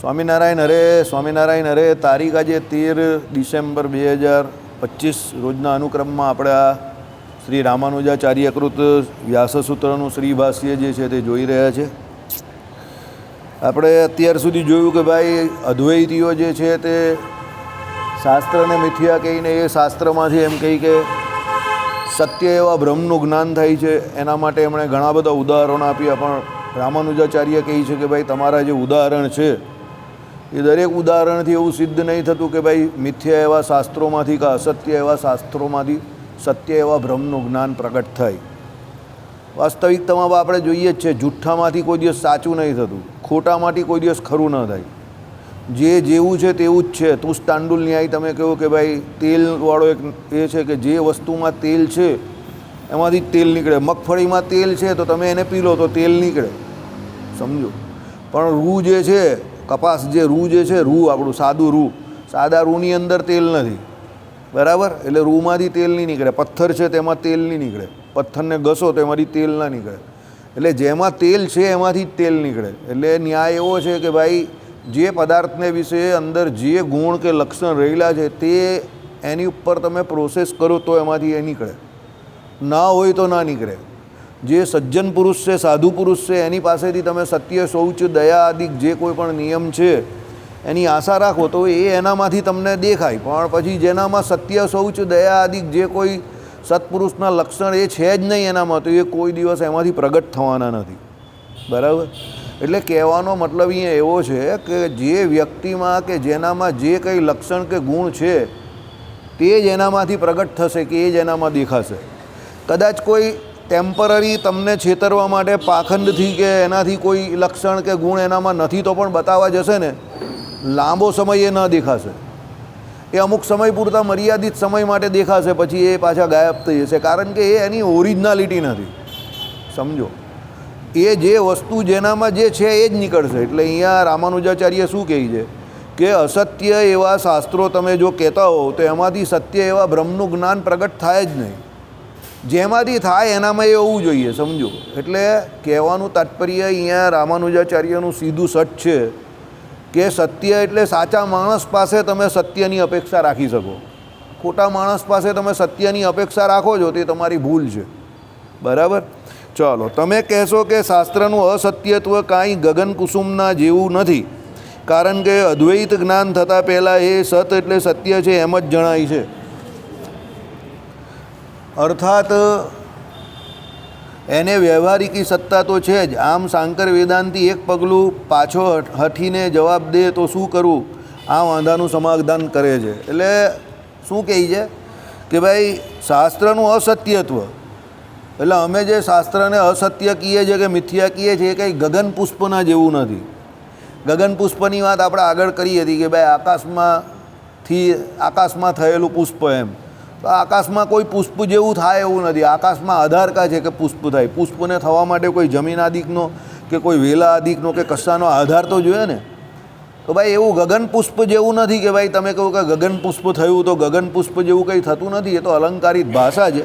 સ્વામિનારાયણ હરે તારીખ આજે 13 ડિસેમ્બર 2025 રોજના અનુક્રમમાં આપણે આ શ્રી રામાનુજાચાર્યકૃત વ્યાસસૂત્રનું શ્રી ભાષ્ય જે છે તે જોઈ રહ્યા છે. આપણે અત્યાર સુધી જોયું કે ભાઈ અદ્વૈતીઓ જે છે તે શાસ્ત્રને મિથ્યા કહીને એ શાસ્ત્રમાંથી એમ કહી કે સત્ય એવા બ્રહ્મનું જ્ઞાન થાય છે. એના માટે એમણે ઘણા બધા ઉદાહરણો આપ્યા, પણ રામાનુજાચાર્ય કહે છે કે ભાઈ તમારા જે ઉદાહરણ છે એ દરેક ઉદાહરણથી એવું સિદ્ધ નહીં થતું કે ભાઈ મિથ્યા એવા શાસ્ત્રોમાંથી કે અસત્ય એવા શાસ્ત્રોમાંથી સત્ય એવા બ્રહ્મનું જ્ઞાન પ્રગટ થાય. વાસ્તવિકતામાં આપણે જોઈએ જ છે, જુઠ્ઠામાંથી કોઈ દિવસ સાચું નહીં થતું, ખોટામાંથી કોઈ દિવસ ખરું ન થાય. જે જેવું છે તેવું જ છે. તુષ્ટાંડુલ ન્યાય તમે કહો કે ભાઈ તેલવાળો એક એ છે કે જે વસ્તુમાં તેલ છે એમાંથી જ તેલ નીકળે. મગફળીમાં તેલ છે તો તમે એને પી લો તો તેલ નીકળે, સમજો. પણ રૂ જે છે, કપાસ જે રૂ જે છે, રૂ આપણું સાદું રૂ, સાદા રૂની અંદર તેલ નથી, બરાબર? એટલે રૂમાંથી તેલ નહીં નીકળે. પથ્થર છે તેમાં તેલ નહીં નીકળે, પથ્થરને ઘસો તો એમાંથી તેલ ના નીકળે. એટલે જેમાં તેલ છે એમાંથી જ તેલ નીકળે. એટલે ન્યાય એવો છે કે ભાઈ જે પદાર્થને વિશે અંદર જે ગુણ કે લક્ષણ રહેલા છે તે એની ઉપર તમે પ્રોસેસ કરો તો એમાંથી એ નીકળે, ના હોય તો ના નીકળે. જે સજ્જન પુરુષ છે, સાધુ પુરુષ છે, એની પાસેથી તમે સત્ય, શૌચ, દયા આદિ જે કોઈ પણ નિયમ છે એની આશા રાખો તો એ એનામાંથી તમને દેખાય. પણ પછી જેનામાં સત્ય, શૌચ, દયા આદિ જે કોઈ સત્પુરુષના લક્ષણ એ છે જ નહીં એનામાં, તો એ કોઈ દિવસ એમાંથી પ્રગટ થવાના નથી, બરાબર? એટલે કહેવાનો મતલબ અહીંયા એવો છે કે જે વ્યક્તિમાં કે જેનામાં જે કંઈ લક્ષણ કે ગુણ છે તે જ એનામાંથી પ્રગટ થશે કે એ જ એનામાં દેખાશે. કદાચ કોઈ ટેમ્પરરી તમને છેતરવા માટે પાખંડથી કે એનાથી કોઈ લક્ષણ કે ગુણ એનામાં નથી તો પણ બતાવવા જશે ને, લાંબો સમય એ ન દેખાશે. એ અમુક સમય પૂરતા મર્યાદિત સમય માટે દેખાશે, પછી એ પાછા ગાયબ થઈ જશે, કારણ કે એ એની ઓરિજિનાલિટી નથી, સમજો. એ જે વસ્તુ જેનામાં જે છે એ જ નીકળશે. એટલે અહીંયા રામાનુજાચાર્ય શું કહે છે કે અસત્ય એવા શાસ્ત્રો તમે જો કહેતા હો તો એમાંથી સત્ય એવા બ્રહ્મનું જ્ઞાન પ્રગટ થાય જ નહીં. જેમાંથી થાય એનામાં એ હોવું જોઈએ, સમજો. એટલે કહેવાનું તાત્પર્ય અહીંયા રામાનુજાચાર્યનું સીધું સટ છે કે સત્ય એટલે સાચા માણસ પાસે તમે સત્યની અપેક્ષા રાખી શકો. ખોટા માણસ પાસે તમે સત્યની અપેક્ષા રાખો છો તે તમારી ભૂલ છે, બરાબર? ચાલો, તમે કહેશો કે શાસ્ત્રનું અસત્યત્વ કાંઈ ગગન કુસુમના જેવું નથી, કારણ કે અદ્વૈત જ્ઞાન થતાં પહેલાં એ સત એટલે સત્ય છે એમ જ જણાય છે. અર્થાત એને વ્યવહારિકી સત્તા તો છે જ. આમ શાંકર વેદાંતી એક પગલું પાછો હઠીને જવાબ દે તો શું કરવું, આ વાંધાનું સમાધાન કરે છે. એટલે શું કહે છે કે ભાઈ શાસ્ત્રનું અસત્યત્વ, એટલે અમે જે શાસ્ત્રને અસત્ય કહીએ છીએ કે મિથ્યા કહીએ છીએ એ કંઈ ગગન પુષ્પના જેવું નથી. ગગન પુષ્પની વાત આપણે આગળ કરી હતી કે ભાઈ આકાશમાં થયેલું પુષ્પ એમ. તો આકાશમાં કોઈ પુષ્પ જેવું થાય એવું નથી. આકાશમાં આધાર કા છે કે પુષ્પ થાય. પુષ્પને થવા માટે કોઈ જમીન આદિકનો કે કોઈ વેલા આદિકનો કે કશાનો આધાર તો જોઈએ ને. તો ભાઈ એવું ગગન પુષ્પ જેવું નથી કે ભાઈ તમે કહો કે ગગન પુષ્પ થયું તો ગગન પુષ્પ જેવું કંઈ થતું નથી. એ તો અલંકારિત ભાષા છે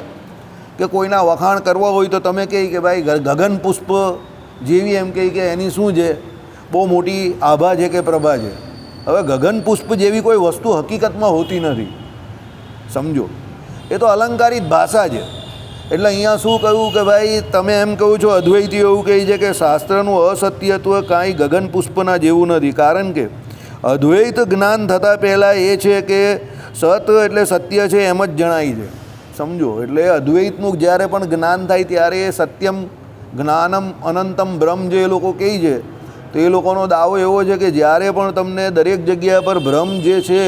કે કોઈના વખાણ કરવા હોય તો તમે કહે કે ભાઈ ગગન પુષ્પ જેવી, એમ કહે કે એની શું છે, બહુ મોટી આભા છે કે પ્રભા છે. હવે ગગન પુષ્પ જેવી કોઈ વસ્તુ હકીકતમાં હોતી નથી, સમજો. એ તો અલંકારિત ભાષા છે. એટલે અહીંયા શું કહ્યું કે ભાઈ તમે એમ કહો છો, અદ્વૈતીઓ એવું કહે છે કે શાસ્ત્રનું અસત્યત્વ કાંઈ ગગન પુષ્પના જેવું નથી, કારણ કે અદ્વૈત જ્ઞાન થતાં પહેલાં એ છે કે સત એટલે સત્ય છે એમ જ જણાય છે, સમજો. એટલે અદ્વૈતનું જ્યારે પણ જ્ઞાન થાય ત્યારે એ સત્યમ જ્ઞાનમ અનંતમ બ્રહ્મ જે એ લોકો કહે છે, તો એ લોકોનો દાવો એવો છે કે જ્યારે પણ તમને દરેક જગ્યા પર બ્રહ્મ જે છે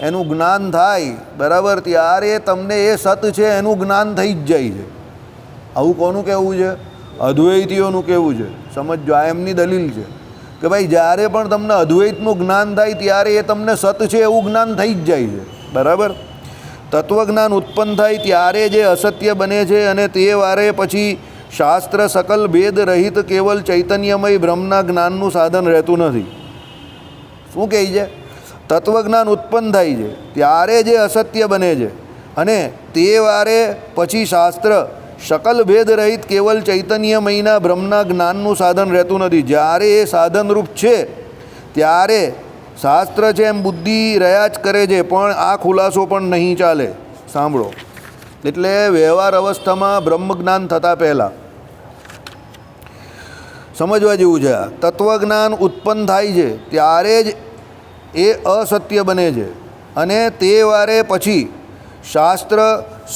એનું જ્ઞાન થાય, બરાબર, ત્યારે તમને એ સત છે એનું જ્ઞાન થઈ જ જાય છે. આવું કોનું કહેવું છે? અદ્વૈતીઓનું કહેવું છે, સમજો. આ એમની દલીલ છે કે ભાઈ જ્યારે પણ તમને અદ્વૈતનું જ્ઞાન થાય ત્યારે એ તમને સત છે એવું જ્ઞાન થઈ જ જાય છે, બરાબર. તત્વજ્ઞાન ઉત્પન્ન થાય ત્યારે જે અસત્ય બને છે અને તે વારે પછી શાસ્ત્ર સકલ ભેદ રહિત કેવલ ચૈતન્યમય બ્રહ્મના જ્ઞાનનું સાધન રહેતું નથી. શું કહે છે? તત્વજ્ઞાન ઉત્પન્ન થાય છે ત્યારે જે અસત્ય બને છે અને તે વારે પછી શાસ્ત્ર શકલ ભેદ રહિત કેવલ ચૈતન્યમયના બ્રહ્મના જ્ઞાનનું સાધન રહેતું નથી. જ્યારે એ સાધનરૂપ છે ત્યારે શાસ્ત્ર છે એમ બુદ્ધિ રહ્યા જ કરે છે, પણ આ ખુલાસો પણ નહીં ચાલે. સાંભળો, એટલે વ્યવહાર અવસ્થામાં બ્રહ્મજ્ઞાન થતાં પહેલાં સમજવા જેવું છે. આ તત્વજ્ઞાન ઉત્પન્ન થાય છે ત્યારે જ એ અસત્ય બને છે, અને તે વારે પછી શાસ્ત્ર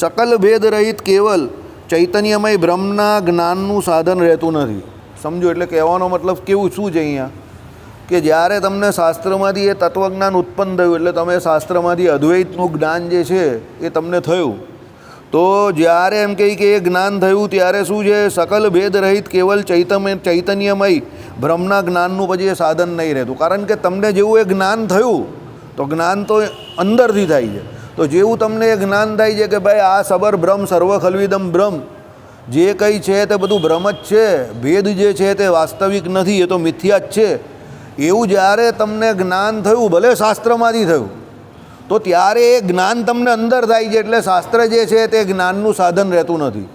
સકલ ભેદ રહિત કેવલ ચૈતન્યમય બ્રહ્મના જ્ઞાનનું સાધન રહેતું નથી. સમજો, એટલે કહેવાનો મતલબ કેવું શું છે અહીંયા, કે જ્યારે તમને શાસ્ત્રમાંથી એ તત્વજ્ઞાન ઉત્પન્ન થયું, એટલે તમે શાસ્ત્રમાંથી અદ્વૈતનું જ્ઞાન જે છે એ તમને થયું, તો જ્યારે એમ કહી કે એ જ્ઞાન થયું ત્યારે શું છે, સકલ ભેદ રહિત કેવલ ચૈતન્યમય બ્રહ્મના જ્ઞાનનું પછી એ સાધન નહીં રહેતું. કારણ કે તમને જેવું એ જ્ઞાન થયું, તો જ્ઞાન તો અંદરથી થાય છે, તો જેવું તમને એ જ્ઞાન થાય છે કે ભાઈ આ સબર બ્રહ્મ સર્વ ખલ્વિદમ બ્રહ્મ, જે કંઈ છે તે બધું બ્રહ્મ જ છે, ભેદ જે છે તે વાસ્તવિક નથી, એ તો મિથ્યા જ છે, એવું જ્યારે તમને જ્ઞાન થયું, ભલે શાસ્ત્રમાંથી થયું, તો ત્યારે એ જ્ઞાન તમને અંદર થાય છે. એટલે શાસ્ત્ર જે છે તે જ્ઞાનનું સાધન રહેતું નથી.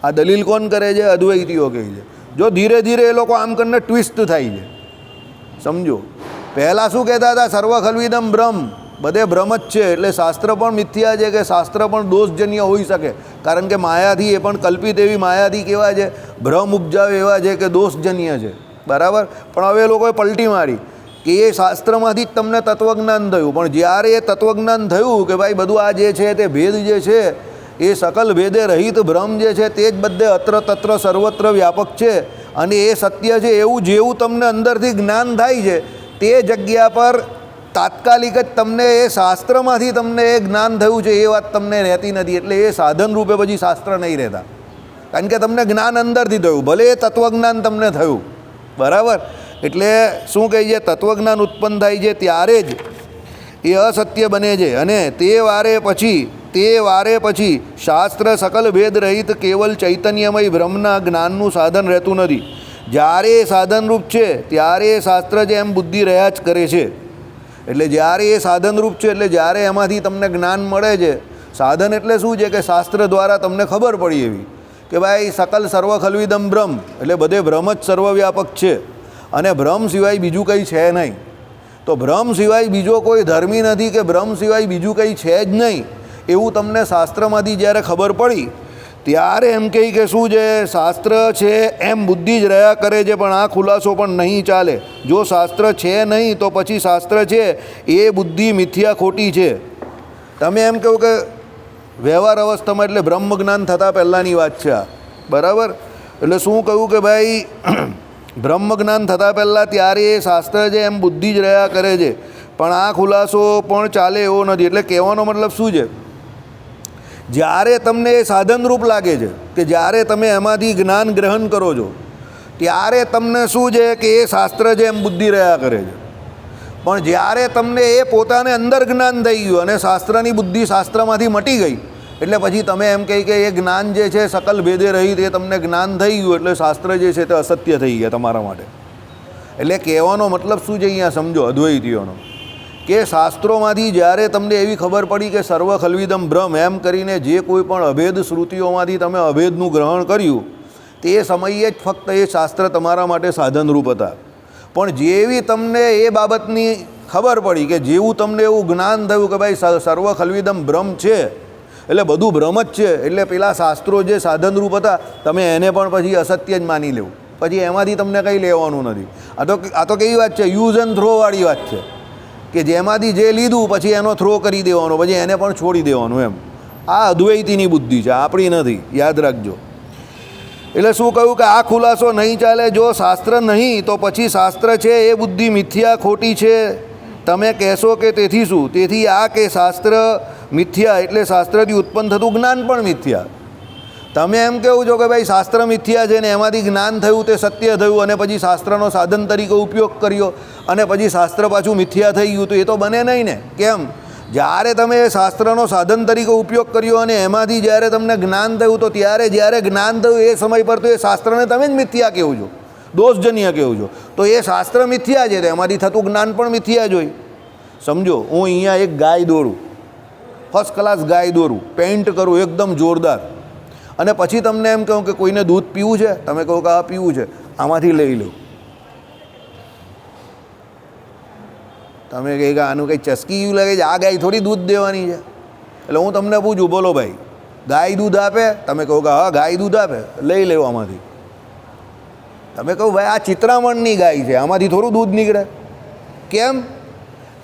આ દલીલ કોણ કરે છે? અદ્વૈતીઓ કહે છે. જો ધીરે ધીરે એ લોકો આમ કરીને ટ્વિસ્ટ થાય છે. સમજો, પહેલાં શું કહેતા હતા? સર્વ ખલ્વિદમ બ્રહ્મ, બધે બ્રહ્મ જ છે, એટલે શાસ્ત્ર પણ મિથ્યા છે, કે શાસ્ત્ર પણ દોષજન્ય હોઈ શકે, કારણ કે માયાથી, એ પણ કલ્પિત એવી માયાથી કેવા છે, ભ્રમ ઉપજાવે એવા છે કે દોષજન્ય છે. બરાબર. પણ હવે એ લોકોએ પલટી મારી કે એ શાસ્ત્રમાંથી જ તમને તત્વજ્ઞાન થયું, પણ જ્યારે એ તત્વજ્ઞાન થયું કે ભાઈ બધું આ જે છે તે ભેદ જે છે એ સકલ ભેદે રહિત બ્રહ્મ જે છે તે જ બધે અત્ર તત્ર સર્વત્ર વ્યાપક છે, અને એ સત્ય છે, એવું જેવું તમને અંદરથી જ્ઞાન થાય છે, તે જગ્યા પર તાત્કાલિક જ તમને એ શાસ્ત્રમાંથી તમને એ જ્ઞાન થયું છે એ વાત તમને રહેતી નથી. એટલે એ સાધન રૂપે પછી શાસ્ત્ર નહીં રહેતા, કારણ કે તમને જ્ઞાન અંદરથી થયું, ભલે એ તત્વજ્ઞાન તમને થયું. બરાબર. એટલે શું કહે છે? તત્વજ્ઞાન ઉત્પન્ન થાય છે ત્યારે જ એ અસત્ય બને છે, અને તે વારે પછી શાસ્ત્ર સકલ ભેદ રહિત કેવલ ચૈતન્યમય બ્રહ્મના જ્ઞાનનું સાધન રહેતું નથી. જ્યારે એ સાધનરૂપ છે ત્યારે એ શાસ્ત્ર છે એમ બુદ્ધિ રહ્યા જ કરે છે. એટલે જ્યારે એ સાધનરૂપ છે, એટલે જ્યારે એમાંથી તમને જ્ઞાન મળે છે, સાધન એટલે શું છે કે શાસ્ત્ર દ્વારા તમને ખબર પડી એવી કે ભાઈ સકલ સર્વ ખલ્વિદમ બ્રહ્મ, એટલે બધે બ્રહ્મ જ સર્વવ્યાપક છે, અને બ્રહ્મ સિવાય બીજું કંઈ છે નહીં. તો બ્રહ્મ સિવાય બીજો કોઈ ધર્મી નથી, કે બ્રહ્મ સિવાય બીજું કંઈ છે જ નહીં, એવું તમને શાસ્ત્રમાંથી જ્યારે ખબર પડી, ત્યારે એમ કહી કે શું છે, શાસ્ત્ર છે એમ બુદ્ધિ જ રહ્યા કરે છે, પણ આ ખુલાસો પણ નહીં ચાલે. જો શાસ્ત્ર છે નહીં, તો પછી શાસ્ત્ર છે એ બુદ્ધિ મિથ્યા ખોટી છે. તમે એમ કહો કે વ્યવહાર અવસ્થામાં, એટલે બ્રહ્મ જ્ઞાન થતાં પહેલાંની વાત છે આ. બરાબર. એટલે શું કહ્યું કે ભાઈ બ્રહ્મ જ્ઞાન થતાં પહેલાં ત્યારે એ શાસ્ત્ર છે એમ બુદ્ધિ જ રહ્યા કરે છે, પણ આ ખુલાસો પણ ચાલે એવો નથી. એટલે કહેવાનો મતલબ શું છે? જ્યારે તમને એ સાધનરૂપ લાગે છે, કે જ્યારે તમે એમાંથી જ્ઞાન ગ્રહણ કરો છો, ત્યારે તમને શું છે કે એ શાસ્ત્ર છે એમ બુદ્ધિ રહ્યા કરે છે. પણ જ્યારે તમને એ પોતાને અંદર જ્ઞાન થઈ ગયું અને શાસ્ત્રની બુદ્ધિ શાસ્ત્રમાંથી મટી ગઈ, એટલે પછી તમે એમ કહી કે એ જ્ઞાન જે છે સકલ ભેદે રહિત, એ તમને જ્ઞાન થઈ ગયું, એટલે શાસ્ત્ર જે છે તે અસત્ય થઈ ગયા તમારા માટે. એટલે કહેવાનો મતલબ શું છે અહીંયા સમજો અદ્વૈતીઓનો, કે શાસ્ત્રોમાંથી જ્યારે તમને એવી ખબર પડી કે સર્વ ખલ્વિદમ બ્રહ્મ એમ કરીને જે કોઈ પણ અભેદ શ્રુતિઓમાંથી તમે અભેદનું ગ્રહણ કર્યું, તે સમયે જ ફક્ત એ શાસ્ત્ર તમારા માટે સાધનરૂપ હતા. પણ જેવી તમને એ બાબતની ખબર પડી, કે જેવું તમને એવું જ્ઞાન થયું કે ભાઈ સર્વ ખલ્વિદમ બ્રહ્મ છે, એટલે બધું બ્રહ્મ જ છે, એટલે પેલા શાસ્ત્રો જે સાધનરૂપ હતા તમે એને પણ પછી અસત્ય જ માની લેવું, પછી એમાંથી તમને કંઈ લેવાનું નથી. આ તો કેવી વાત છે? યુઝ એન્ડ થ્રોવાળી વાત છે, કે જેમાંથી જે લીધું પછી એનો થ્રો કરી દેવાનો, પછી એને પણ છોડી દેવાનું એમ. આ અદ્વૈતીની બુદ્ધિ છે, આપણી નથી, યાદ રાખજો. એટલે શું કહ્યું કે આ ખુલાસો નહીં ચાલે. જો શાસ્ત્ર નહીં, તો પછી શાસ્ત્ર છે એ બુદ્ધિ મિથ્યા ખોટી છે. તમે કહેશો કે તેથી શું? તેથી આ કે શાસ્ત્ર મિથ્યા, એટલે શાસ્ત્રથી ઉત્પન્ન થતું જ્ઞાન પણ મિથ્યા. તમે એમ કહેવું છો કે ભાઈ શાસ્ત્ર મિથ્યા છે ને એમાંથી જ્ઞાન થયું તે સત્ય થયું, અને પછી શાસ્ત્રનો સાધન તરીકે ઉપયોગ કર્યો, અને પછી શાસ્ત્ર પાછું મિથ્યા થઈ ગયું, તો એ તો બને નહીં ને. કેમ? જ્યારે તમે એ શાસ્ત્રનો સાધન તરીકે ઉપયોગ કર્યો અને એમાંથી જ્યારે તમને જ્ઞાન થયું, તો ત્યારે જ્યારે જ્ઞાન થયું એ સમય પર તો એ શાસ્ત્રને તમે જ મિથ્યા કહેવું છો, દોષજન્ય કહેવું છો. તો એ શાસ્ત્ર મિથ્યા છે, તો એમાંથી થતું જ્ઞાન પણ મિથ્યા જ હોય. સમજો, હું અહીંયા એક ગાય દોરું, ફર્સ્ટ ક્લાસ ગાય દોરું, પેઇન્ટ કરું એકદમ જોરદાર, અને પછી તમને એમ કહું કે કોઈને દૂધ પીવું છે, તમે કહો કે આ પીવું છે, આમાંથી લઈ લો. તમે કહે કે આનું કંઈ ચસકી ગયું લાગે છે, આ ગાય થોડી દૂધ દેવાની છે. એટલે હું તમને પૂછું, બોલો ભાઈ, ગાય દૂધ આપે? તમે કહો કે હા ગાય દૂધ આપે, લઈ લેવો આમાંથી. તમે કહો ભાઈ આ ચિત્રામણની ગાય છે, આમાંથી થોડું દૂધ નીકળે. કેમ?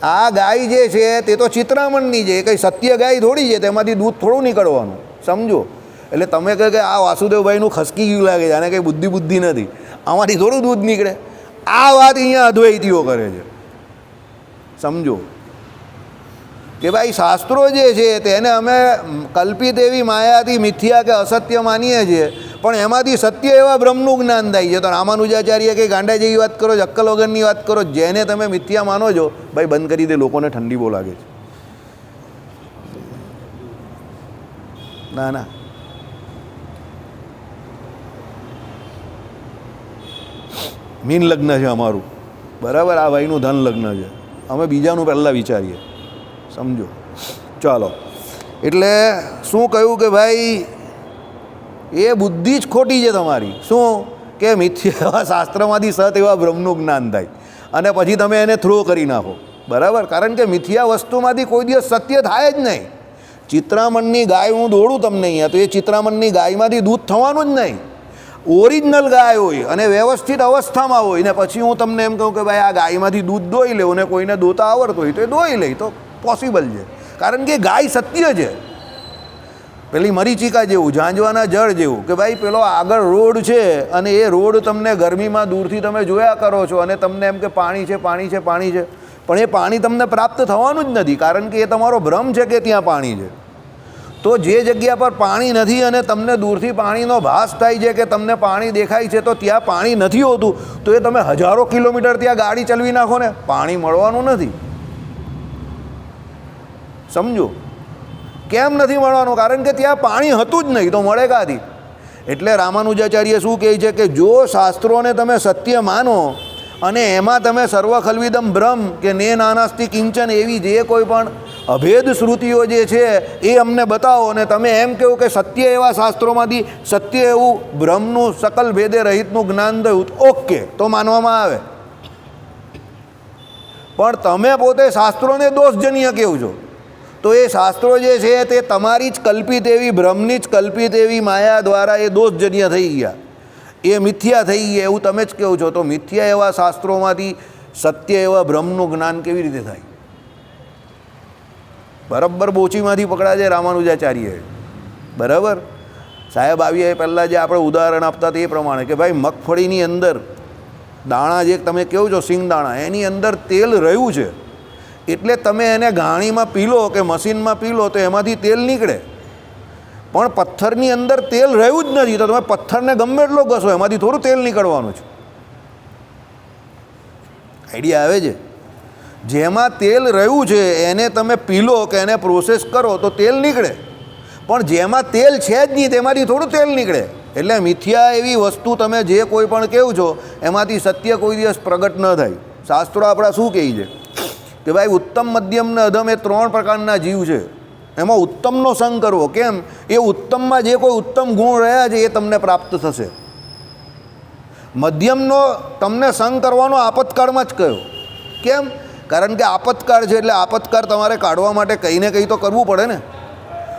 આ ગાય જે છે તે તો ચિત્રામણની છે, એ કંઈ સત્ય ગાય થોડી છે, તેમાંથી દૂધ થોડું નીકળવાનું, સમજો. એટલે તમે કહે કે આ વાસુદેવભાઈનું ખસકી ગયું લાગે છે, આને કંઈ બુદ્ધિ નથી, આમાંથી થોડું દૂધ નીકળે. આ વાત અહીંયા અદ્વૈતીઓ કરે છે, સમજો. કે ભાઈ શાસ્ત્રો જે છે તેને અમે કલ્પિત એવી માયાથી મિથ્યા કે અસત્ય માનીએ છીએ, પણ એમાંથી સત્ય એવા બ્રહ્મનું જ્ઞાન થાય છે. તો રામાનુજાચાર્ય કંઈ ગાંડા જેવી વાત કરો, અક્કલ વગરની વાત કરો, જેને તમે મિથ્યા માનો છો, ભાઈ બંધ કરી દે, લોકોને ઠંડી બહુ લાગે છે. ના ના, મીન લગ્ન છે અમારું, બરાબર, આ ભાઈનું ધન લગ્ન છે, અમે બીજાનું પહેલાં વિચારીએ, સમજો. ચાલો, એટલે શું કહ્યું કે ભાઈ એ બુદ્ધિ જ ખોટી છે તમારી. શું કે મિથ્યા એવા શાસ્ત્રમાંથી સત એવા બ્રહ્મનું જ્ઞાન થાય અને પછી તમે એને થ્રો કરી નાખો, બરાબર. કારણ કે મિથ્યા વસ્તુમાંથી કોઈ દિવસ સત્ય થાય જ નહીં. ચિત્રામણની ગાય હું દોડું તમને અહીંયા, તો એ ચિત્રામણની ગાયમાંથી દૂધ થવાનું જ નહીં. ઓરિજિનલ ગાય હોય અને વ્યવસ્થિત અવસ્થામાં હોય ને પછી હું તમને એમ કહું કે ભાઈ આ ગાયમાંથી દૂધ દોઈ લેવું ને કોઈને દોતા આવડતું હોય તો એ દોઈ લે, તો પોસિબલ છે. કારણ કે ગાય સત્ય છે. પેલી મરીચિકા જેવું, ઝાંઝવાના જળ જેવું, કે ભાઈ પેલો આગળ રોડ છે અને એ રોડ તમને ગરમીમાં દૂરથી તમે જોયા કરો છો અને તમને એમ કે પાણી છે પાણી છે પાણી છે, પણ એ પાણી તમને પ્રાપ્ત થવાનું જ નથી, કારણ કે એ તમારો ભ્રમ છે કે ત્યાં પાણી છે. તો જે જગ્યા પર પાણી નથી અને તમને દૂરથી પાણીનો ભાસ થાય છે કે તમને પાણી દેખાય છે, તો ત્યાં પાણી નથી હોતું, તો એ તમે હજારો કિલોમીટર ત્યાં ગાડી ચલાવી નાખો ને, પાણી મળવાનું નથી, સમજો. કેમ નથી મળવાનું? કારણ કે ત્યાં પાણી હતું જ નહીં, તો મળે કાથી? એટલે રામાનુજાચાર્ય શું કહે છે કે જો શાસ્ત્રોને તમે સત્ય માનો અને એમાં તમે સર્વ ખલ્વિદમ બ્રહ્મ કે ને નાનાસ્તિ કિંચન એવી જે કોઈ પણ અભેદ શ્રુતિઓ જે છે એ અમને બતાવો અને તમે એમ કહો કે સત્ય એવા શાસ્ત્રોમાંથી સત્ય એવું બ્રહ્મનું સકલ ભેદે રહિતનું જ્ઞાન થયું, ઓકે, તો માનવામાં આવે. પણ તમે પોતે શાસ્ત્રોને દોષજન્ય કહો છો, તો એ શાસ્ત્રો જે છે તે તમારી જ કલ્પિત એવી બ્રહ્મની જ કલ્પિત એવી માયા દ્વારા એ દોષજન્ય થઈ ગયા, એ મિથ્યા થઈ ગયા એવું તમે જ કહો છો. તો મિથ્યા એવા શાસ્ત્રોમાંથી સત્ય એવા બ્રહ્મનું જ્ઞાન કેવી રીતે થાય? બરાબર બોચીમાંથી પકડા છે રામાનુજાચાર્ય, બરાબર. સાહેબ આવીએ પહેલાં જે આપણે ઉદાહરણ આપતા તે પ્રમાણે કે ભાઈ મગફળીની અંદર દાણા જે તમે કહો છો સિંગ દાણા, એની અંદર તેલ રહ્યું છે, એટલે તમે એને ગાણીમાં પી લો કે મશીનમાં પી લો તો એમાંથી તેલ નીકળે. પણ પથ્થરની અંદર તેલ રહ્યું જ નથી, તો તમે પથ્થરને ગમે એટલો ઘસો, એમાંથી થોડું તેલ નીકળવાનું છે. આઈડિયા આવે છે? જેમાં તેલ રહ્યું છે એને તમે પી લો કે એને પ્રોસેસ કરો તો તેલ નીકળે, પણ જેમાં તેલ છે જ નહીં તેમાંથી થોડું તેલ નીકળે. એટલે મિથ્યા એવી વસ્તુ તમે જે કોઈ પણ કહો છો એમાંથી સત્ય કોઈ દિવસ પ્રગટ ન થાય. શાસ્ત્રો આપણા શું કહે છે કે ભાઈ ઉત્તમ મધ્યમ ને અધમ એ 3 પ્રકારના જીવ છે, એમાં ઉત્તમનો સંગ કરવો. કેમ? એ ઉત્તમમાં જે કોઈ ઉત્તમ ગુણ રહ્યા છે એ તમને પ્રાપ્ત થશે. મધ્યમનો તમને સંગ કરવાનો આપતકાળમાં જ કહ્યો. કેમ? કારણ કે આપતકાળ છે, એટલે આપતકાળ તમારે કાઢવા માટે કંઈ ને કંઈ તો કરવું પડે ને.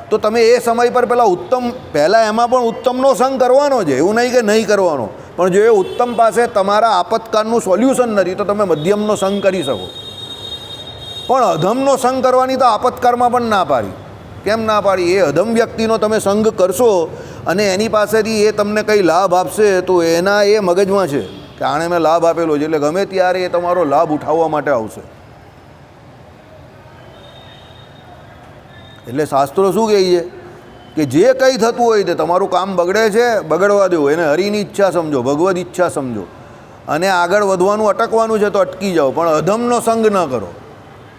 તો તમે એ સમય પર પહેલાં એમાં પણ ઉત્તમનો સંગ કરવાનો છે, એવું નહીં કે નહીં કરવાનો, પણ જો એ ઉત્તમ પાસે તમારા આપતકાળનું સોલ્યુશન નથી તો તમે મધ્યમનો સંગ કરી શકો. પણ અધમનો સંગ કરવાની તો આપતકાળમાં પણ ના પાડી. કેમ ના પાડી? એ અધમ વ્યક્તિનો તમે સંગ કરશો અને એની પાસેથી એ તમને કંઈ લાભ આપશે તો એના એ મગજમાં છે કે આણે મેં લાભ આપેલો છે, એટલે ગમે ત્યારે એ તમારો લાભ ઉઠાવવા માટે આવશે. એટલે શાસ્ત્રો શું કહે છે કે જે કંઈ થતું હોય તે તમારું કામ બગડે છે, બગડવા દેવું, એને હરિની ઈચ્છા સમજો, ભગવદ ઈચ્છા સમજો, અને આગળ વધવાનું અટકવાનું છે તો અટકી જાઓ, પણ અધમનો સંગ ન કરો.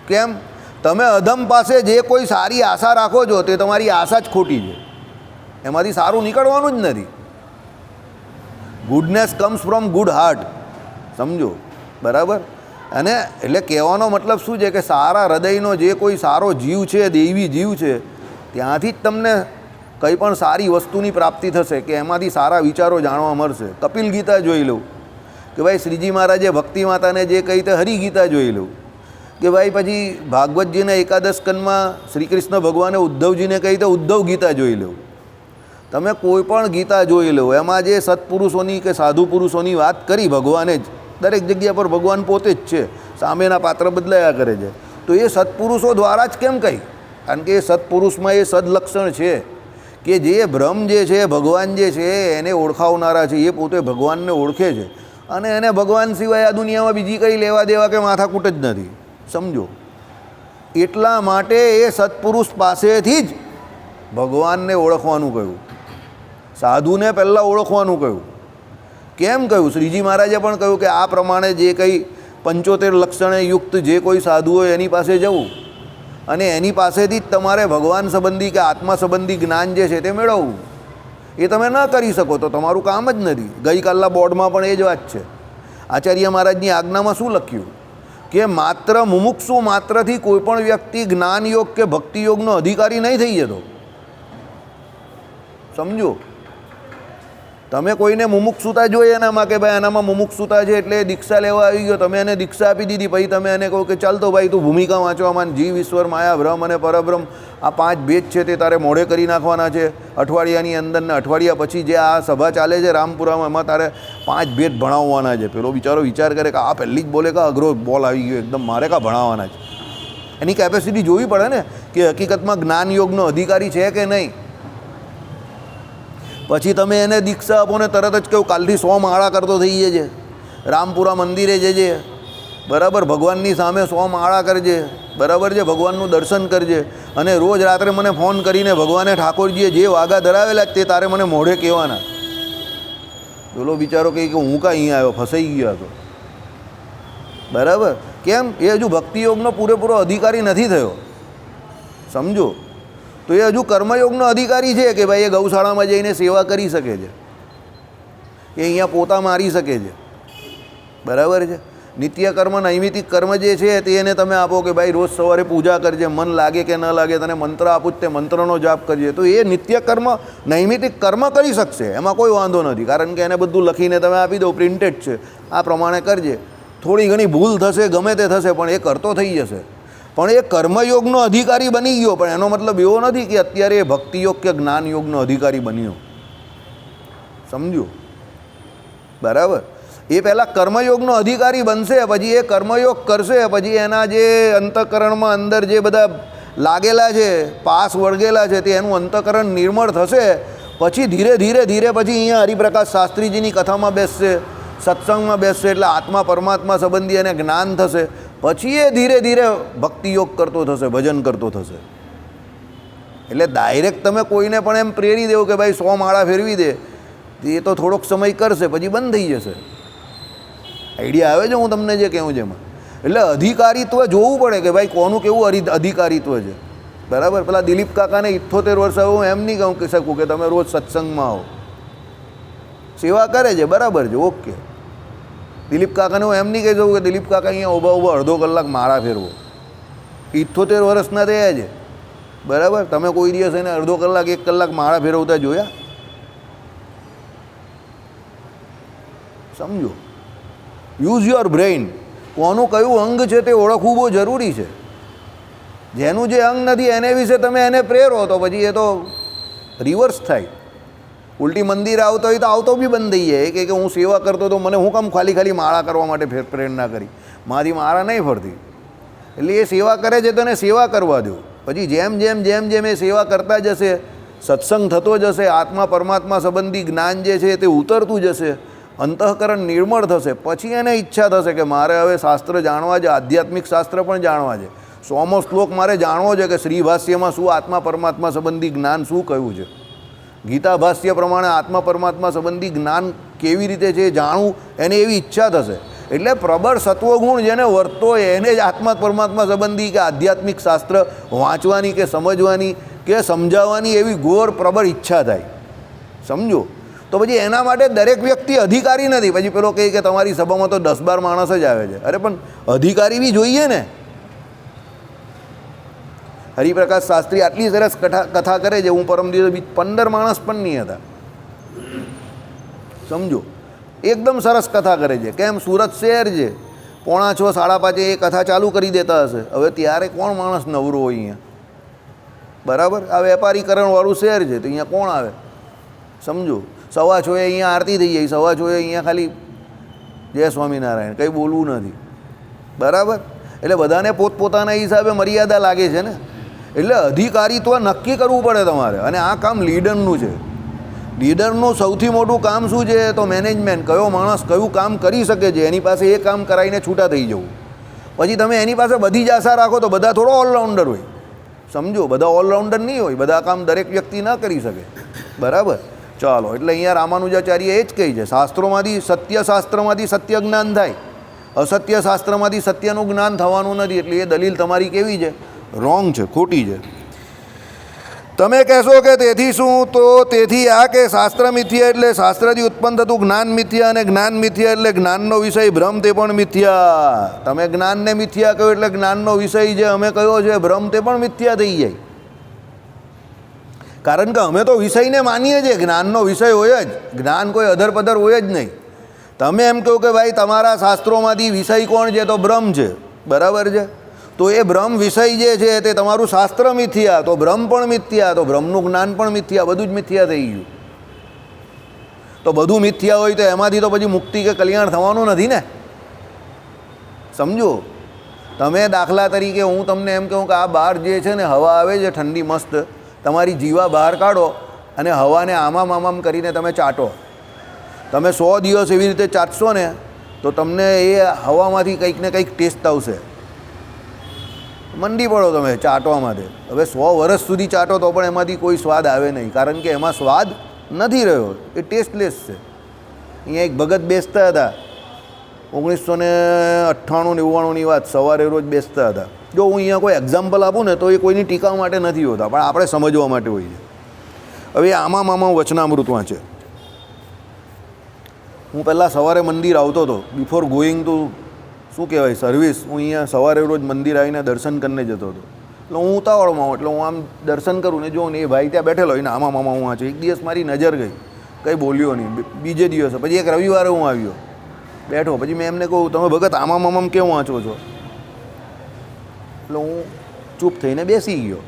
કેમ? તમે અધમ પાસે જે કોઈ સારી આશા રાખો છો તે તમારી આશા જ ખોટી છે, એમાંથી સારું નીકળવાનું જ નથી. Goodness comes from good heart, સમજો, બરાબર. અને એટલે કહેવાનો મતલબ શું છે કે સારા હૃદયનો જે કોઈ સારો જીવ છે, દૈવી જીવ છે, ત્યાંથી જ તમને કંઈ પણ સારી વસ્તુની પ્રાપ્તિ થશે કે એમાંથી સારા વિચારો જાણવા મળશે. કપિલ ગીતા જોઈ લઉં કે ભાઈ શ્રીજી મહારાજે ભક્તિ માતાને જે કહી તે હરિગીતા જોઈ લઉં કે ભાઈ પછી ભાગવતજીના એકાદશ સ્કંદમાં શ્રી કૃષ્ણ ભગવાને ઉદ્ધવજીને કહી તો ઉદ્ધવ ગીતા જોઈ લેવું. તમે કોઈ પણ ગીતા જોઈ લો, એમાં જે સત્પુરુષોની કે સાધુ પુરુષોની વાત કરી ભગવાને જ, દરેક જગ્યા પર ભગવાન પોતે જ છે, સામેના પાત્ર બદલાયા કરે છે. તો એ સત્પુરુષો દ્વારા જ કેમ કહી? કારણ કે એ સત્પુરુષમાં એ સદલક્ષણ છે કે જે બ્રહ્મ જે છે, ભગવાન જે છે એને ઓળખાવનારા છે, એ પોતે ભગવાનને ઓળખે છે અને એને ભગવાન સિવાય આ દુનિયામાં બીજી કંઈ લેવા દેવા કે માથાકૂટ જ નથી. સમજો, એટલા માટે એ સત્પુરુષ પાસેથી જ ભગવાનને ઓળખવાનું કહ્યું, સાધુને પહેલાં ઓળખવાનું કહ્યું. કેમ કહ્યું? શ્રીજી મહારાજે પણ કહ્યું કે આ પ્રમાણે જે કંઈ 75 લક્ષણે યુક્ત જે કોઈ સાધુ હોય એની પાસે જવું અને એની પાસેથી જ તમારે ભગવાન સંબંધી કે આત્મા સંબંધી જ્ઞાન જે છે તે મેળવવું. એ તમે ન કરી શકો તો તમારું કામ જ નથી. ગઈકાલના બોર્ડમાં પણ એ જ વાત છે. આચાર્ય મહારાજની આજ્ઞામાં શું લખ્યું કે માત્ર મુમુક્ષુ માત્રથી કોઈ પણ વ્યક્તિ જ્ઞાનયોગ કે ભક્તિયોગનો અધિકારી નહીં થઈ જતો. સમજો, તમે કોઈને મુમુક્ષુતા જોઈએ એનામાં કે ભાઈ એનામાં મુમુક્ષુતા છે એટલે દીક્ષા લેવા આવી ગયો, તમે એને દીક્ષા આપી દીધી, પછી તમે એને કહો કે ચાલ તો ભાઈ તું ભૂમિકા વાંચવામાં જીવ ઈશ્વર માયા ભ્રમ અને પરબ્રહ્મ આ 5 ભેદ છે તે તારે મોઢે કરી નાખવાના છે અઠવાડિયાની અંદર ને અઠવાડિયા પછી જે આ સભા ચાલે છે રામપુરામાં એમાં તારે 5 ભેદ ભણાવવાના છે. પેલો બિચારો વિચાર કરે કે આ પહેલી જ બોલે કે અઘરો બોલ આવી ગયો એકદમ, મારે કા ભણાવવાના છે? એની કેપેસિટી જોવી પડે ને કે હકીકતમાં જ્ઞાન યોગનો અધિકારી છે કે નહીં. પછી તમે એને દીક્ષા આપો ને તરત જ કહું કાલથી 100 માળા કરતો થઈ જજે, રામપુરા મંદિરે જજે, બરાબર, ભગવાનની સામે 100 માળા કરજે, બરાબર છે, ભગવાનનું દર્શન કરજે અને રોજ રાત્રે મને ફોન કરીને ભગવાને ઠાકોરજીએ જે વાઘા ધરાવેલા તે તારે મને મોઢે કહેવાના. પેલો બિચારો કહે કે હું કાં અહીંયા આવ્યો, ફસાઈ ગયો હતો. બરાબર, કેમ? એ હજુ ભક્તિયોગનો પૂરેપૂરો અધિકારી નથી થયો. સમજો, તો એ હજુ કર્મયોગનો અધિકારી છે કે ભાઈ એ ગૌશાળામાં જઈને સેવા કરી શકે છે, એ અહીંયા પોતા મારી શકે છે. બરાબર છે. નિત્ય કર્મ નૈમિતિક કર્મ જે છે તે એને તમે આપો કે ભાઈ રોજ સવારે પૂજા કરજે, મન લાગે કે ન લાગે તને મંત્ર આપું જ તે મંત્રનો જાપ કરજે, તો એ નિત્ય કર્મ નૈમિતિક કર્મ કરી શકશે, એમાં કોઈ વાંધો નથી. કારણ કે એને બધું લખીને તમે આપી દો, પ્રિન્ટેડ છે, આ પ્રમાણે કરજે. થોડી ઘણી ભૂલ થશે, ગમે તે થશે, પણ એ કરતો થઈ જશે. પણ એ કર્મયોગનો અધિકારી બની ગયો, પણ એનો મતલબ એવો નથી કે અત્યારે એ ભક્તિયોગ કે જ્ઞાનયોગનો અધિકારી બન્યો. સમજો, બરાબર? એ પહેલાં કર્મયોગનો અધિકારી બનશે, પછી એ કર્મયોગ કરશે, પછી એના જે અંતઃકરણમાં અંદર જે બધા લાગેલા છે, પાસ વળગેલા છે, તે એનું અંતઃકરણ નિર્મળ થશે. પછી ધીરે ધીરે ધીરે પછી અહીંયા હરિપ્રકાશ શાસ્ત્રીજીની કથામાં બેસશે, સત્સંગમાં બેસશે, એટલે આત્મા પરમાત્મા સંબંધી એને જ્ઞાન થશે. પછી એ ધીરે ધીરે ભક્તિયોગ કરતો થશે, ભજન કરતો થશે. એટલે ડાયરેક્ટ તમે કોઈને પણ એમ પ્રેરી દેવો કે ભાઈ 100 માળા ફેરવી દે, એ તો થોડોક સમય કરશે, પછી બંધ થઈ જશે. આઈડિયા આવે છે હું તમને જે કહું છું એમાં? એટલે અધિકારીત્વ જોવું પડે કે ભાઈ કોનું કેવું અધિકારીત્વ છે. બરાબર? પેલા દિલીપ કાકાને 78 વર્ષ હું એમ નહીં કહું કે શકું કે તમે રોજ સત્સંગમાં આવો, સેવા કરે છે, બરાબર છે, ઓકે. દિલીપ કાકાને હું એમ નહીં કહી દઉં કે દિલીપ કાકા અહીંયા ઊભા અડધો કલાક માળા ફેરવો. 78 વર્ષના થયા છે, બરાબર? તમે કોઈ દિવસ એને અડધો કલાક 1 કલાક માળા ફેરવતા જોયા? સમજો, યુઝ યોર બ્રેઇન. કોનું કયું અંગ છે તે ઓળખવું બહુ જરૂરી છે. જેનું જે અંગ નથી એને વિશે તમે એને પ્રેરો તો પછી એ તો રિવર્સ થાય. ઉલટી મંદિર આવતો હોય તો આવતો બી બંધ થઈ જાય કે હું સેવા કરતો તો મને હું કામ ખાલી માળા કરવા માટે પ્રેરણા કરી, મારી માળા નહીં ફરતી. એટલે એ સેવા કરે છે તો એને સેવા કરવા દો. પછી જેમ જેમ જેમ જેમ એ સેવા કરતા જશે, સત્સંગ થતો જશે, આત્મા પરમાત્મા સંબંધી જ્ઞાન જે છે તે ઉતરતું જશે, અંતઃકરણ નિર્મળ થશે. પછી એને ઈચ્છા થશે કે મારે હવે શાસ્ત્ર જાણવા છે, આધ્યાત્મિક શાસ્ત્ર પણ જાણવા છે. 100મો શ્લોક મારે જાણવો છે કે શ્રી ભાષ્યમાં શું આત્મા પરમાત્મા સંબંધી જ્ઞાન શું કહ્યું છે, ગીતા ભાષ્ય પ્રમાણે આત્મા પરમાત્મા સંબંધી જ્ઞાન કેવી રીતે છે જાણવું, એને એવી ઈચ્છા થશે. એટલે પ્રબળ સત્વગુણ જેને વર્તો હોય એને જ આત્મા પરમાત્મા સંબંધી કે આધ્યાત્મિક શાસ્ત્ર વાંચવાની કે સમજવાની કે સમજાવવાની એવી ઘોર પ્રબળ ઈચ્છા થાય. સમજો, તો પછી એના માટે દરેક વ્યક્તિ અધિકારી નથી. પછી પેલો કહે કે તમારી સભામાં તો 10-12 માણસ જ આવે છે. અરે પણ અધિકારી બી જોઈએ ને. હરિપ્રકાશ શાસ્ત્રી આટલી સરસ કથા કરે છે, હું પરમ દિવસે 15 માણસ પણ નહીં હતા. સમજો, એકદમ સરસ કથા કરે છે. કેમ? સુરત શહેર છે, 5:45 5:30 એ કથા ચાલુ કરી દેતા હશે. હવે ત્યારે કોણ માણસ નવરો હોય અહીંયા? બરાબર. આ વેપારીકરણવાળું શહેર છે તો અહીંયા કોણ આવે? સમજો. 6:15 અહીંયા આરતી થઈ જાય, 6:15 અહીંયા ખાલી જય સ્વામિનારાયણ, કંઈ બોલવું નથી. બરાબર. એટલે બધાને પોતપોતાના હિસાબે મર્યાદા લાગે છે ને. એટલે અધિકારીત્વ નક્કી કરવું પડે તમારે. અને આ કામ લીડરનું છે. લીડરનું સૌથી મોટું કામ શું છે? તો મેનેજમેન્ટ. કયો માણસ કયું કામ કરી શકે છે એની પાસે એ કામ કરાવીને છૂટા થઈ જવું. પછી તમે એની પાસે બધી જ આશા રાખો તો બધા થોડો ઓલરાઉન્ડર હોય. સમજો, બધા ઓલરાઉન્ડર નહીં હોય. બધા કામ દરેક વ્યક્તિ ન કરી શકે. બરાબર. ચાલો, એટલે અહીંયા રામાનુજાચાર્ય એ જ કહે છે, શાસ્ત્રોમાંથી સત્ય, શાસ્ત્રમાંથી સત્ય જ્ઞાન થાય, અસત્ય શાસ્ત્રમાંથી સત્યનું જ્ઞાન થવાનું નથી. એટલે એ દલીલ તમારી કેવી છે? રોંગ છે, ખોટી છે. તમે કહેશો કે તેથી શું? તો તેથી આ કે શાસ્ત્ર મિથ્યા એટલે શાસ્ત્રથી ઉત્પન્ન થતું જ્ઞાન મિથ્યા, અને જ્ઞાન મિથ્યા એટલે જ્ઞાનનો વિષય ભ્રમ તે પણ મિથ્યા. તમે જ્ઞાનને મિથ્યા કહ્યું એટલે જ્ઞાનનો વિષય જે અમે કયો છે ભ્રમ તે પણ મિથ્યા થઈ જાય. કારણ કે અમે તો વિષયને માનીએ છીએ, જ્ઞાનનો વિષય હોય જ. જ્ઞાન કોઈ અધરપધર હોય જ નહીં. તમે એમ કહો કે ભાઈ તમારા શાસ્ત્રોમાંથી વિષય કોણ છે? તો બ્રહ્મ છે. બરાબર છે. તો એ બ્રહ્મ વિષય જે છે તે તમારું શાસ્ત્ર મિથ્યા, તો બ્રહ્મ પણ મિથ્યા, તો બ્રહ્મનું જ્ઞાન પણ મિથ્યા, બધું જ મિથ્યા થઈ ગયું. તો બધું મિથ્યા હોય તો એમાંથી તો પછી મુક્તિ કે કલ્યાણ થવાનું નથી ને. સમજો. તમે દાખલા તરીકે હું તમને એમ કહું કે આ બહાર જે છે ને હવા આવે છે ઠંડી મસ્ત, તમારી જીવા બહાર કાઢો અને હવાને આમામ આમામ કરીને તમે ચાટો. તમે 100 દિવસ એવી રીતે ચાટશો ને તો તમને એ હવામાંથી કંઈક ને કંઈક ટેસ્ટ આવશે. મંડી પડો તમે ચાટવા માટે. હવે 100 વર્ષ સુધી ચાટો તો પણ એમાંથી કોઈ સ્વાદ આવે નહીં, કારણ કે એમાં સ્વાદ નથી રહ્યો, એ ટેસ્ટલેસ છે. અહીંયા એક ભગત બેસતા હતા 1998-99ની વાત, સવારે રોજ બેસતા હતા. જો હું અહીંયા કોઈ એક્ઝામ્પલ આપું ને તો એ કોઈની ટીકા માટે નથી હોતા, પણ આપણે સમજવા માટે હોય છે. હવે આમાં વચનામૃત વાંચે. હું પહેલાં સવારે મંદિર આવતો હતો, બિફોર ગોઈંગ ટુ શું કહેવાય સર્વિસ, હું અહીંયા સવારે રોજ મંદિર આવીને દર્શન કરીને જતો હતો. એટલે હું ઉતાવળમાં હોઉં એટલે હું આમ દર્શન કરું ને જોઉં ને એ ભાઈ ત્યાં બેઠેલો હોય ને આમાં હું વાંચું. એક દિવસ મારી નજર ગઈ, કંઈ બોલ્યો નહીં. બીજે દિવસે પછી એક રવિવારે હું આવ્યો, બેઠો. પછી મેં એમને કહું તમે ભગત આમાં કેમ વાંચો છો? એટલે હું ચૂપ થઈને બેસી ગયો.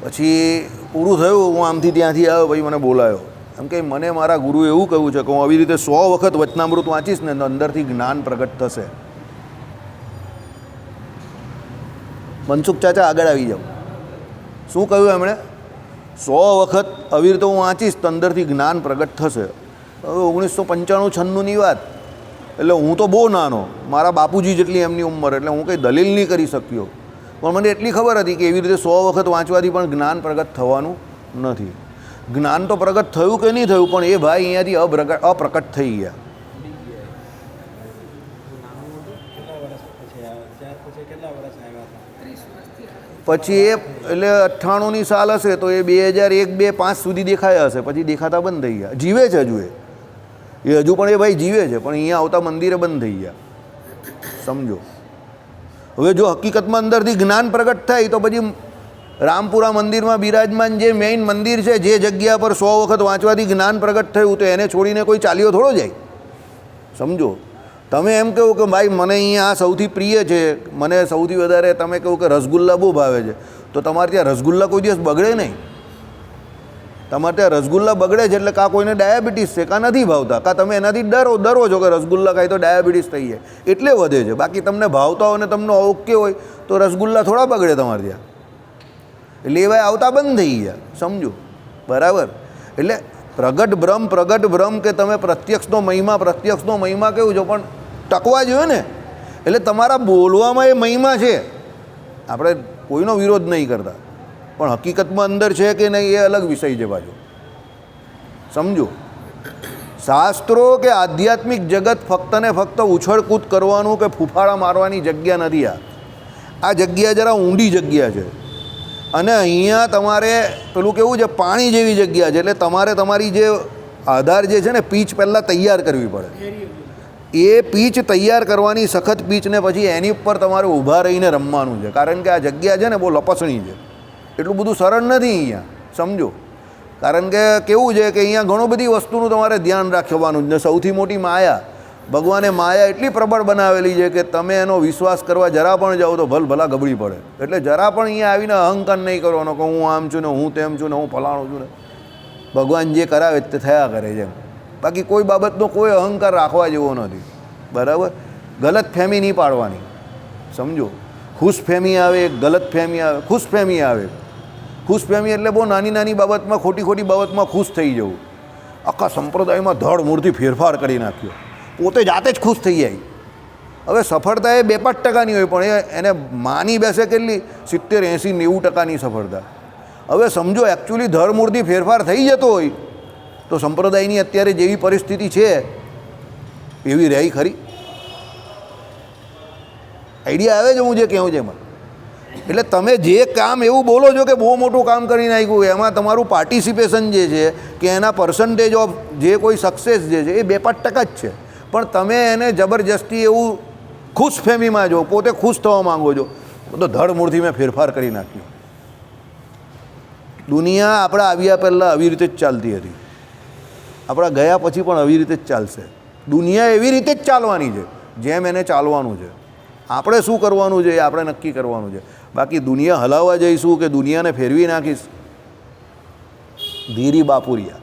પછી પૂરું થયું, હું આમથી ત્યાંથી આવ્યો, પછી મને બોલાયો. એમ કે મને મારા ગુરુએ એવું કહ્યું છે કે હું આવી રીતે 100 વખત વચનામૃત વાંચીશ ને તો અંદરથી જ્ઞાન પ્રગટ થશે. મનસુખ ચાચા આગળ આવી જાઓ. શું કહ્યું એમણે? 100 વખત આવી રીતે હું વાંચીશ તો અંદરથી જ્ઞાન પ્રગટ થશે. હવે 1995-96ની વાત, એટલે હું તો બહુ નાનો, મારા બાપુજી જેટલી એમની ઉંમર, એટલે હું કંઈ દલીલ નહીં કરી શક્યો. પણ મને એટલી ખબર હતી કે એવી રીતે 100 વખત વાંચવાથી પણ જ્ઞાન પ્રગટ થવાનું નથી. જ્ઞાન તો પ્રગટ થયું કે નહીં થયું, પણ એ ભાઈ અહીંયાથી અપ્રકટ થઈ ગયા. પછી એ એટલે 98ની સાલ હશે તો એ 2001-2005 સુધી દેખાયા હશે, પછી દેખાતા બંધ થઈ ગયા. જીવે છે હજુ, એ હજુ પણ એ ભાઈ જીવે છે, પણ અહીંયા આવતા મંદિરે બંધ થઈ ગયા. સમજો. હવે જો હકીકતમાં અંદરથી જ્ઞાન પ્રગટ થાય તો પછી રામપુરા મંદિરમાં બિરાજમાન જે મેઇન મંદિર છે, જે જગ્યા પર 100 વખત વાંચવાથી જ્ઞાન પ્રગટ થયું, તો એને છોડીને કોઈ ચાલ્યો થોડો જાય. સમજો. તમે એમ કહો કે ભાઈ મને અહીંયા આ સૌથી પ્રિય છે, મને સૌથી વધારે તમે કહો કે રસગુલ્લા બહુ ભાવે છે, તો તમારે ત્યાં રસગુલ્લા કોઈ દિવસ બગડે નહીં. તમારે ત્યાં રસગુલ્લા બગડે છે એટલે કાં કોઈને ડાયાબિટીસ છે, કાં નથી ભાવતા, કાં તમે એનાથી ડરો છો કે રસગુલ્લા ખાય તો ડાયાબિટીસ થઈ જાય એટલે વધે છે. બાકી તમને ભાવતા હોય ને તમને ઓકે હોય તો રસગુલ્લા થોડા બગડે તમારે ત્યાં. એટલે એ ભાઈ આવતા બંધ થઈ ગયા. સમજો. બરાબર. એટલે પ્રગટ બ્રહ્મ કે તમે પ્રત્યક્ષનો મહિમા કેવું છે, પણ ટકવા જોઈએ ને. એટલે તમારા બોલવામાં એ મહિમા છે, આપણે કોઈનો વિરોધ નહીં કરતા, પણ હકીકતમાં અંદર છે કે નહીં એ અલગ વિષય છે પાછો. સમજો. શાસ્ત્રો કે આધ્યાત્મિક જગત ફક્ત ને ફક્ત ઉછળકૂદ કરવાનું કે ફૂફાડા મારવાની જગ્યા નથી. આ જગ્યા જરા ઊંડી જગ્યા છે. અને અહીંયા તમારે પેલું કેવું છે, પાણી જેવી જગ્યા છે. એટલે તમારે તમારી જે આધાર જે છે ને પીચ પહેલાં તૈયાર કરવી પડે. એ પીચ તૈયાર કરવાની, સખત પીચને પછી એની ઉપર તમારે ઊભા રહીને રમવાનું છે. કારણ કે આ જગ્યા છે ને બહુ લપસણી છે, એટલું બધું સરળ નથી અહીંયા. સમજો. કારણ કે કેવું છે કે અહીંયા ઘણું બધી વસ્તુનું તમારે ધ્યાન રાખવાનું છે. સૌથી મોટી માયા ભગવાને માયા એટલી પ્રબળ બનાવેલી છે કે તમે એનો વિશ્વાસ કરવા જરા પણ જાઓ તો ભલા ગબડી પડે. એટલે જરા પણ અહીંયા આવીને અહંકાર નહીં કરવાનો કે હું આમ છું ને હું તેમ છું ને હું ફલાણું છું ને. ભગવાન જે કરાવે તે થયા કરે છે. બાકી કોઈ બાબતનો કોઈ અહંકાર રાખવા જેવો નથી. બરાબર. ગલત ફહેમી નહીં પાડવાની. સમજો, ખુશ ફહેમી આવે, ગલત ફહેમી આવે. ખુશ ફહેમી આવે, ખુશ ફહેમી એટલે બહુ નાની નાની બાબતમાં, ખોટી બાબતમાં ખુશ થઈ જવું. આખા સંપ્રદાયમાં ધડ મૂળથી ફેરફાર કરી નાખ્યો, પોતે જાતે જ ખુશ થઈ જાય. હવે સફળતા એ 2-5% હોય, પણ એને માની બેસે કેટલી 70, 80, 90%ની સફળતા. હવે સમજો એકચ્યુઅલી ધરમૂળથી ફેરફાર થઈ જતો હોય તો સંપ્રદાયની અત્યારે જેવી પરિસ્થિતિ છે એવી રહી ખરી? આઈડિયા આવે છે હું જે કહું છે એમાં? એટલે તમે જે કામ એવું બોલો છો કે બહુ મોટું કામ કરી નાખ્યું, એમાં તમારું પાર્ટિસિપેશન જે છે કે એના પર્સન્ટેજ ઓફ જે કોઈ સક્સેસ જે છે એ 2-5% જ છે. પણ તમે એને જબરજસ્તી એવું ખુશ ફેમીમાં જો, પોતે ખુશ થવા માંગો છો, તો ધડમૂળથી મેં ફેરફાર કરી નાખ્યો. દુનિયા આપણા આવ્યા પહેલાં આવી રીતે જ ચાલતી હતી, આપણા ગયા પછી પણ આવી રીતે જ ચાલશે. દુનિયા એવી રીતે જ ચાલવાની છે જેમ એને ચાલવાનું છે. આપણે શું કરવાનું છે એ આપણે નક્કી કરવાનું છે. બાકી દુનિયા હલાવવા જઈશું કે દુનિયાને ફેરવી નાખીશ, ધીરી બાપુરિયા.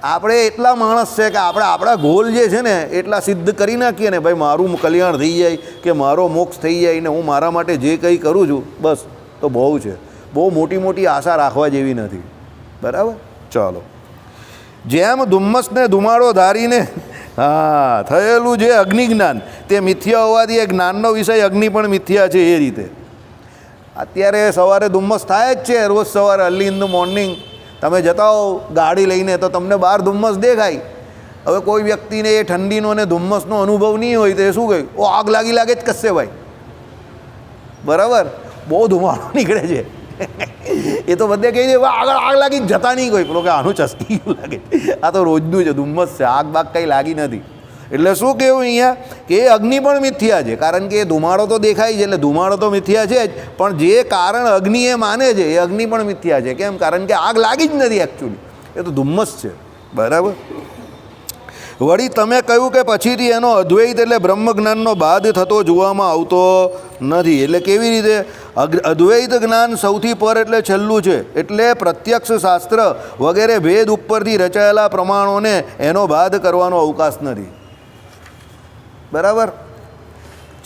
આપણે એટલા માણસ છે કે આપણે આપણા ગોલ જે છે ને એટલા સિદ્ધ કરી નાખીએ ને, ભાઈ મારું કલ્યાણ થઈ જાય કે મારો મોક્ષ થઈ જાય ને હું મારા માટે જે કંઈ કરું છું બસ, તો બહુ છે. બહુ મોટી આશા રાખવા જેવી નથી. બરાબર. ચાલો. જેમ ધુમ્મસને ધુમાડો ધારીને થયેલું જે અગ્નિજ્ઞાન તે મિથ્યા હોવાથી એ જ્ઞાનનો વિષય અગ્નિ પણ મિથ્યા છે. એ રીતે અત્યારે સવારે ધુમ્મસ થાય જ છે. રોજ સવારે અર્લી ઇન ધ મોર્નિંગ તમે જતા હો ગાડી લઈને તો તમને બહાર ધુમ્મસ દેખાય. હવે કોઈ વ્યક્તિને એ ઠંડીનો અને ધુમ્મસનો અનુભવ નહીં હોય તો એ શું કહે, ઓ આગ લાગે જ કશે ભાઈ. બરાબર. બહુ ધુમાડો નીકળે છે. એ તો બધે કહી દે આગળ આગ લાગી જતા નહીં કોઈ, પેલો કે આનું ચસકી ગયું લાગે. આ તો રોજનું છે, ધુમ્મસ છે, આગ બાગ કંઈ લાગી નથી. એટલે શું કહેવું અહીંયા કે એ અગ્નિ પણ મિથ્યા છે, કારણ કે એ ધુમાડો તો દેખાય છે એટલે ધુમાડો તો મિથ્યા છે જ, પણ જે કારણ અગ્નિ એ માને છે એ અગ્નિ પણ મિથ્યા છે. કેમ? કારણ કે આગ લાગી જ નથી એકચ્યુઅલી, એ તો ધુમ્મસ છે. બરાબર. વળી તમે કહ્યું કે પછીથી એનો અદ્વૈત એટલે બ્રહ્મજ્ઞાનનો બાદ થતો જોવામાં આવતો નથી. એટલે કેવી રીતે? અદ્વૈત જ્ઞાન સૌથી પર એટલે છેલ્લું છે, એટલે પ્રત્યક્ષ શાસ્ત્ર વગેરે ભેદ ઉપરથી રચાયેલા પ્રમાણોને એનો બાદ કરવાનો અવકાશ નથી. બરાબર.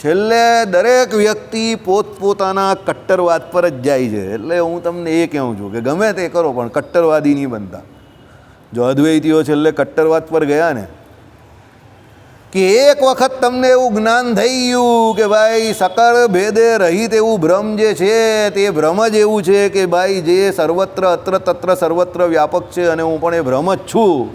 છેલ્લે દરેક વ્યક્તિ પોતપોતાના કટ્ટરવાદ પર જ જાય છે. એટલે હું તમને એ કહું છું કે ગમે તે કરો પણ કટ્ટરવાદી નહીં બનતા. જો અદ્વૈતીઓ છેલ્લે કટ્ટરવાદ પર ગયા ને કે એક વખત તમને એવું જ્ઞાન થઈ ગયું કે ભાઈ સકળ ભેદે રહિત એવું બ્રહ્મ જે છે તે બ્રહ્મ જ એવું છે કે ભાઈ જે સર્વત્ર અત્ર તત્ર સર્વત્ર વ્યાપક છે અને હું પણ એ બ્રહ્મ જ છું,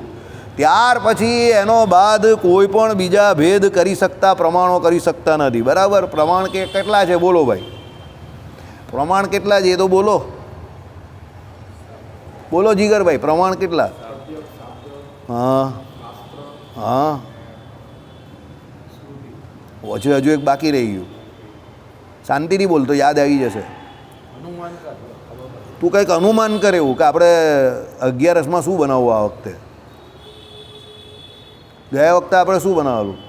ત્યાર પછી એનો બાદ કોઈ પણ બીજા ભેદ કરી શકતા, પ્રમાણો કરી શકતા નથી. બરાબર. પ્રમાણ કેટલા છે બોલો ભાઈ? પ્રમાણ કેટલા છે એ તો બોલો. બોલો જીગરભાઈ, પ્રમાણ કેટલા? હા હજુ એક બાકી રહી ગયું. શાંતિથી બોલ તો યાદ આવી જશે. તું કંઈક અનુમાન કરે એવું કે આપણે 11 શું બનાવવું આ વખતે? ગયા વખતે આપણે શું બનાવેલું?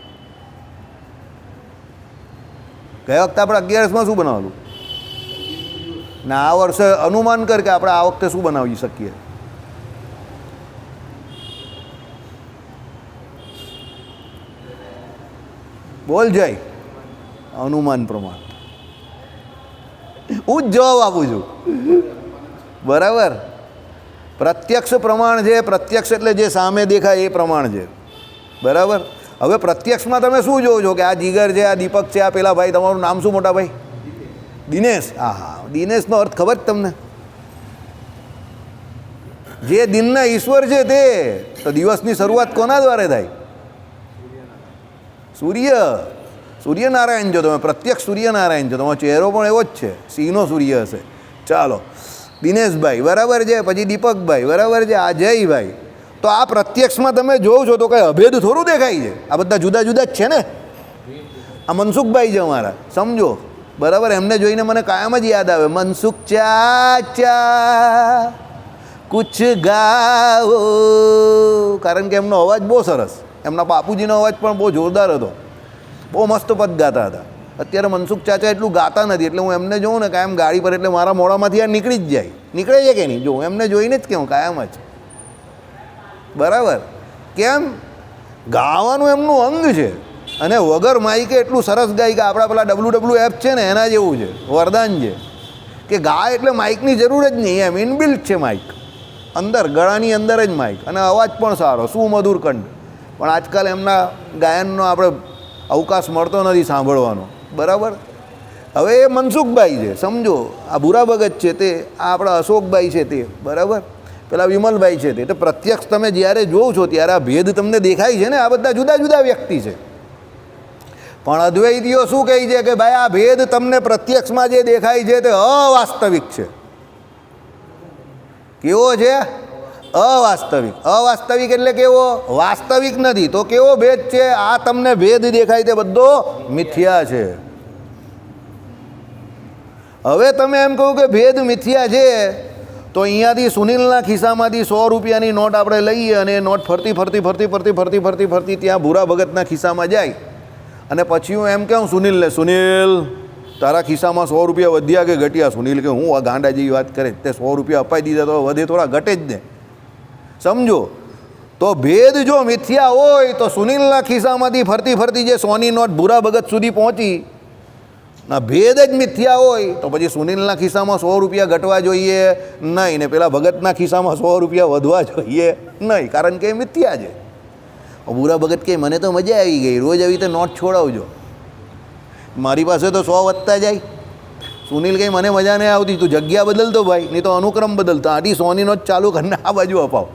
ગયા વખતે આપણે 11 શું બનાવેલું? ને આ વર્ષે અનુમાન કર કે આપણે આ વખતે શું બનાવી શકીએ. બોલ જાય. અનુમાન પ્રમાણ હું જ જવાબ આપું છું. બરાબર. પ્રત્યક્ષ પ્રમાણ છે. પ્રત્યક્ષ એટલે જે સામે દેખાય એ પ્રમાણ છે. બરાબર. હવે પ્રત્યક્ષમાં તમે શું જોવો છો કે આ જીગર છે, આ દીપક છે, આ પેલા ભાઈ, તમારું નામ શું મોટા ભાઈ? દિનેશ. હા, દિનેશનો અર્થ ખબર જ તમને? જે દિનના ઈશ્વર છે તે તો દિવસની શરૂઆત કોના દ્વારા થાય? સૂર્યનારાયણ છો તમે, પ્રત્યક્ષ સૂર્યનારાયણ છો. તમારો ચહેરો પણ એવો જ છે, સિંહનો સૂર્ય હશે. ચાલો, દિનેશભાઈ બરાબર છે, પછી દીપકભાઈ બરાબર છે, આ જયભાઈ. તો આ પ્રત્યક્ષમાં તમે જોવો છો તો કંઈ અભેદ થોડું દેખાય છે. આ બધા જુદા જુદા જ છે ને. આ મનસુખભાઈ છે અમારા, સમજો. બરાબર. એમને જોઈને મને કાયમ જ યાદ આવે, મનસુખ ચાચા કુછ ગાઓ, કારણ કે એમનો અવાજ બહુ સરસ. એમના બાપુજીનો અવાજ પણ બહુ જોરદાર હતો, બહુ મસ્ત પદ ગાતા હતા. અત્યારે મનસુખ ચાચા એટલું ગાતા નથી, એટલે હું એમને જોઉં ને કાયમ ગાડી પર, એટલે મારા મોડામાંથી આ નીકળી જ જાય. નીકળે છે કે નહીં, જો એમને જોઈને જ કહું કાયમ જ. બરાબર? કેમ? ગાવાનું એમનું અંગ છે, અને વગર માઇકે એટલું સરસ ગાય કે આપણા પેલા WWF છે ને એના જેવું છે, વરદાન છે કે ગાય એટલે માઇકની જરૂર જ નહીં, એમ ઇનબિલ્ટ છે માઇક અંદર, ગળાની અંદર જ માઇક, અને અવાજ પણ સારો, સુમધુર કંઠ. પણ આજકાલ એમના ગાયનનો આપણે અવકાશ મળતો નથી સાંભળવાનો. બરાબર? હવે એ મનસુખભાઈ છે, સમજો. આ ભૂરા ભગત છે તે, આ આપણા અશોકભાઈ છે તે, બરાબર, પેલા વિમલભાઈ છે તે પ્રત્યક્ષ તમે જ્યારે જોવો છો ત્યારે આ ભેદ તમને દેખાય છે ને. આ બધા જુદા જુદા વ્યક્તિ છે, પણ અદ્વૈતીઓ શું કહે છે કે ભાઈ આ ભેદ તમને પ્રત્યક્ષમાં જે દેખાય છે તે અવાસ્તવિક છે. કેવો છે? અવાસ્તવિક. અવાસ્તવિક એટલે કેવો? વાસ્તવિક નથી. તો કેવો ભેદ છે? આ તમને ભેદ દેખાય તે બધો મિથ્યા છે. હવે તમે એમ કહું કે ભેદ મિથ્યા છે, તો અહીંયાથી સુનિલના ખિસ્સામાંથી 100 રૂપિયાની નોટ આપણે લઈએ, અને એ નોટ ફરતી ફરતી ફરતી ફરતી ફરતી ફરતી ફરતી ત્યાં ભૂરા ભગતના ખિસ્સામાં જાય, અને પછી હું એમ કહું સુનિલને, સુનિલ તારા ખિસ્સામાં 100 રૂપિયા વધ્યા કે ઘટ્યા? સુનિલ કે હું આ ગાંડા જેવી વાત કરે, તે 100 રૂપિયા અપાઈ દીધા તો વધે થોડા, ઘટે જ ને. સમજો. તો ભેદ જો મિથ્યા હોય તો સુનિલના ખિસ્સામાંથી ફરતી ફરતી જે 100ની નોટ ભૂરા ભગત સુધી પહોંચી, ના ભેદ જ મિથ્યા હોય તો પછી સુનિલના ખિસ્સામાં 100 રૂપિયા ઘટવા જોઈએ નહીં, ને પેલા ભગતના ખિસ્સામાં 100 રૂપિયા વધવા જોઈએ નહીં, કારણ કે એ મિથ્યા છે. ભૂરા ભગત કે મને તો મજા આવી ગઈ, રોજ આવી રીતે નોટ છોડાવજો, મારી પાસે તો 100 વધતા જાય. સુનિલ કંઈ મને મજા નહીં આવતી, તું જગ્યા બદલતો ભાઈ, નહીં તો અનુક્રમ બદલતો, આથી 100ની નોટ ચાલુ કરીને આ બાજુ અપાવ.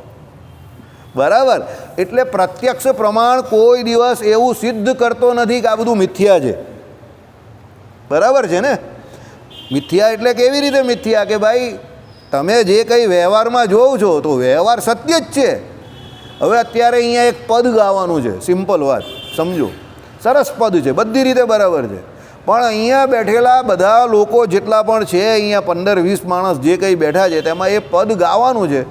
બરાબર? એટલે પ્રત્યક્ષ પ્રમાણ કોઈ દિવસ એવું સિદ્ધ કરતો નથી કે આ બધું મિથ્યા છે. બરાબર છે ને? મિથ્યા એટલે કેવી રીતે મિથ્યા? કે ભાઈ તમે જે કંઈ વ્યવહારમાં જોવો છો તો વ્યવહાર સત્ય જ છે. હવે અત્યારે અહીંયા એક પદ ગાવાનું છે, સિમ્પલ વાત, સમજો, સરસ પદ છે, બધી રીતે બરાબર છે, પણ અહીંયા બેઠેલા બધા લોકો જેટલા પણ છે, અહીંયા 15-20 માણસ જે કંઈ બેઠા છે તેમાં એ પદ ગાવાનું છે,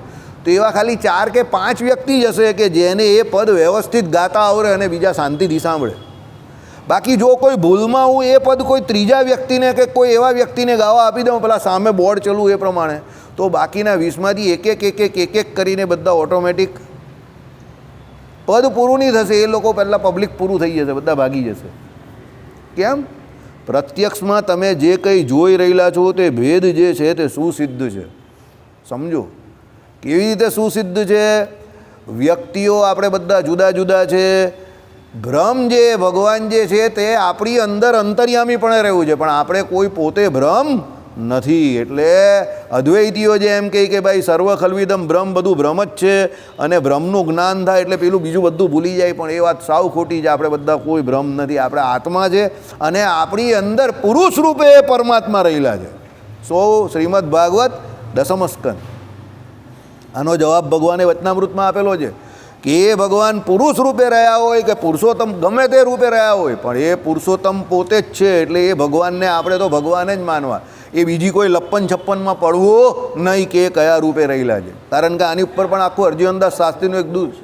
તો એવા ખાલી 4 કે 5 વ્યક્તિ જ હશે કે જેને એ પદ વ્યવસ્થિત ગાતા આવડે અને બીજા શાંતિથી સાંભળે. બાકી જો કોઈ ભૂલમાં હું એ પદ કોઈ ત્રીજા વ્યક્તિને કે કોઈ એવા વ્યક્તિને ગાવા આપી દઉં, પેલા સામે બોર્ડ ચલું એ પ્રમાણે, તો બાકીના 20માંથી એક કરીને બધા ઓટોમેટિક પદ પૂરું નહીં થશે, એ લોકો પહેલાં પબ્લિક પૂરું થઈ જશે, બધા ભાગી જશે. કેમ? પ્રત્યક્ષમાં તમે જે કંઈ જોઈ રહેલા છો તે ભેદ જે છે તે સુસિદ્ધ છે. સમજો. કેવી રીતે સુસિદ્ધ છે? વ્યક્તિઓ આપણે બધા જુદા જુદા છે, ભ્રમ જે ભગવાન જે છે તે આપણી અંદર અંતર્યામી પણ રહેવું છે, પણ આપણે કોઈ પોતે ભ્રમ નથી. એટલે અદ્વૈતીઓ જે એમ કહે કે ભાઈ સર્વ ખલ્વિદમ બ્રહ્મ, બધું ભ્રમ જ છે, અને ભ્રમનું જ્ઞાન થાય એટલે પેલું બીજું બધું ભૂલી જાય, પણ એ વાત સાવ ખોટી છે. આપણે બધા કોઈ ભ્રમ નથી, આપણે આત્મા છે, અને આપણી અંદર પુરુષ રૂપે પરમાત્મા રહેલા છે. શ્રીમદ ભાગવત 10મ સ્કંદ. આનો જવાબ ભગવાને વચનામૃતમાં આપેલો છે કે એ ભગવાન પુરુષ રૂપે રહ્યા હોય કે પુરુષોત્તમ ગમે તે રૂપે રહ્યા હોય, પણ એ પુરુષોત્તમ પોતે જ છે. એટલે એ ભગવાનને આપણે તો ભગવાન જ માનવા, એ બીજી કોઈ 56-56માં પડવું નહીં કે કયા રૂપે રહેલા છે. કારણ કે આની ઉપર પણ આખું અર્જુનદાસ શાસ્ત્રીનું એક દૂધ,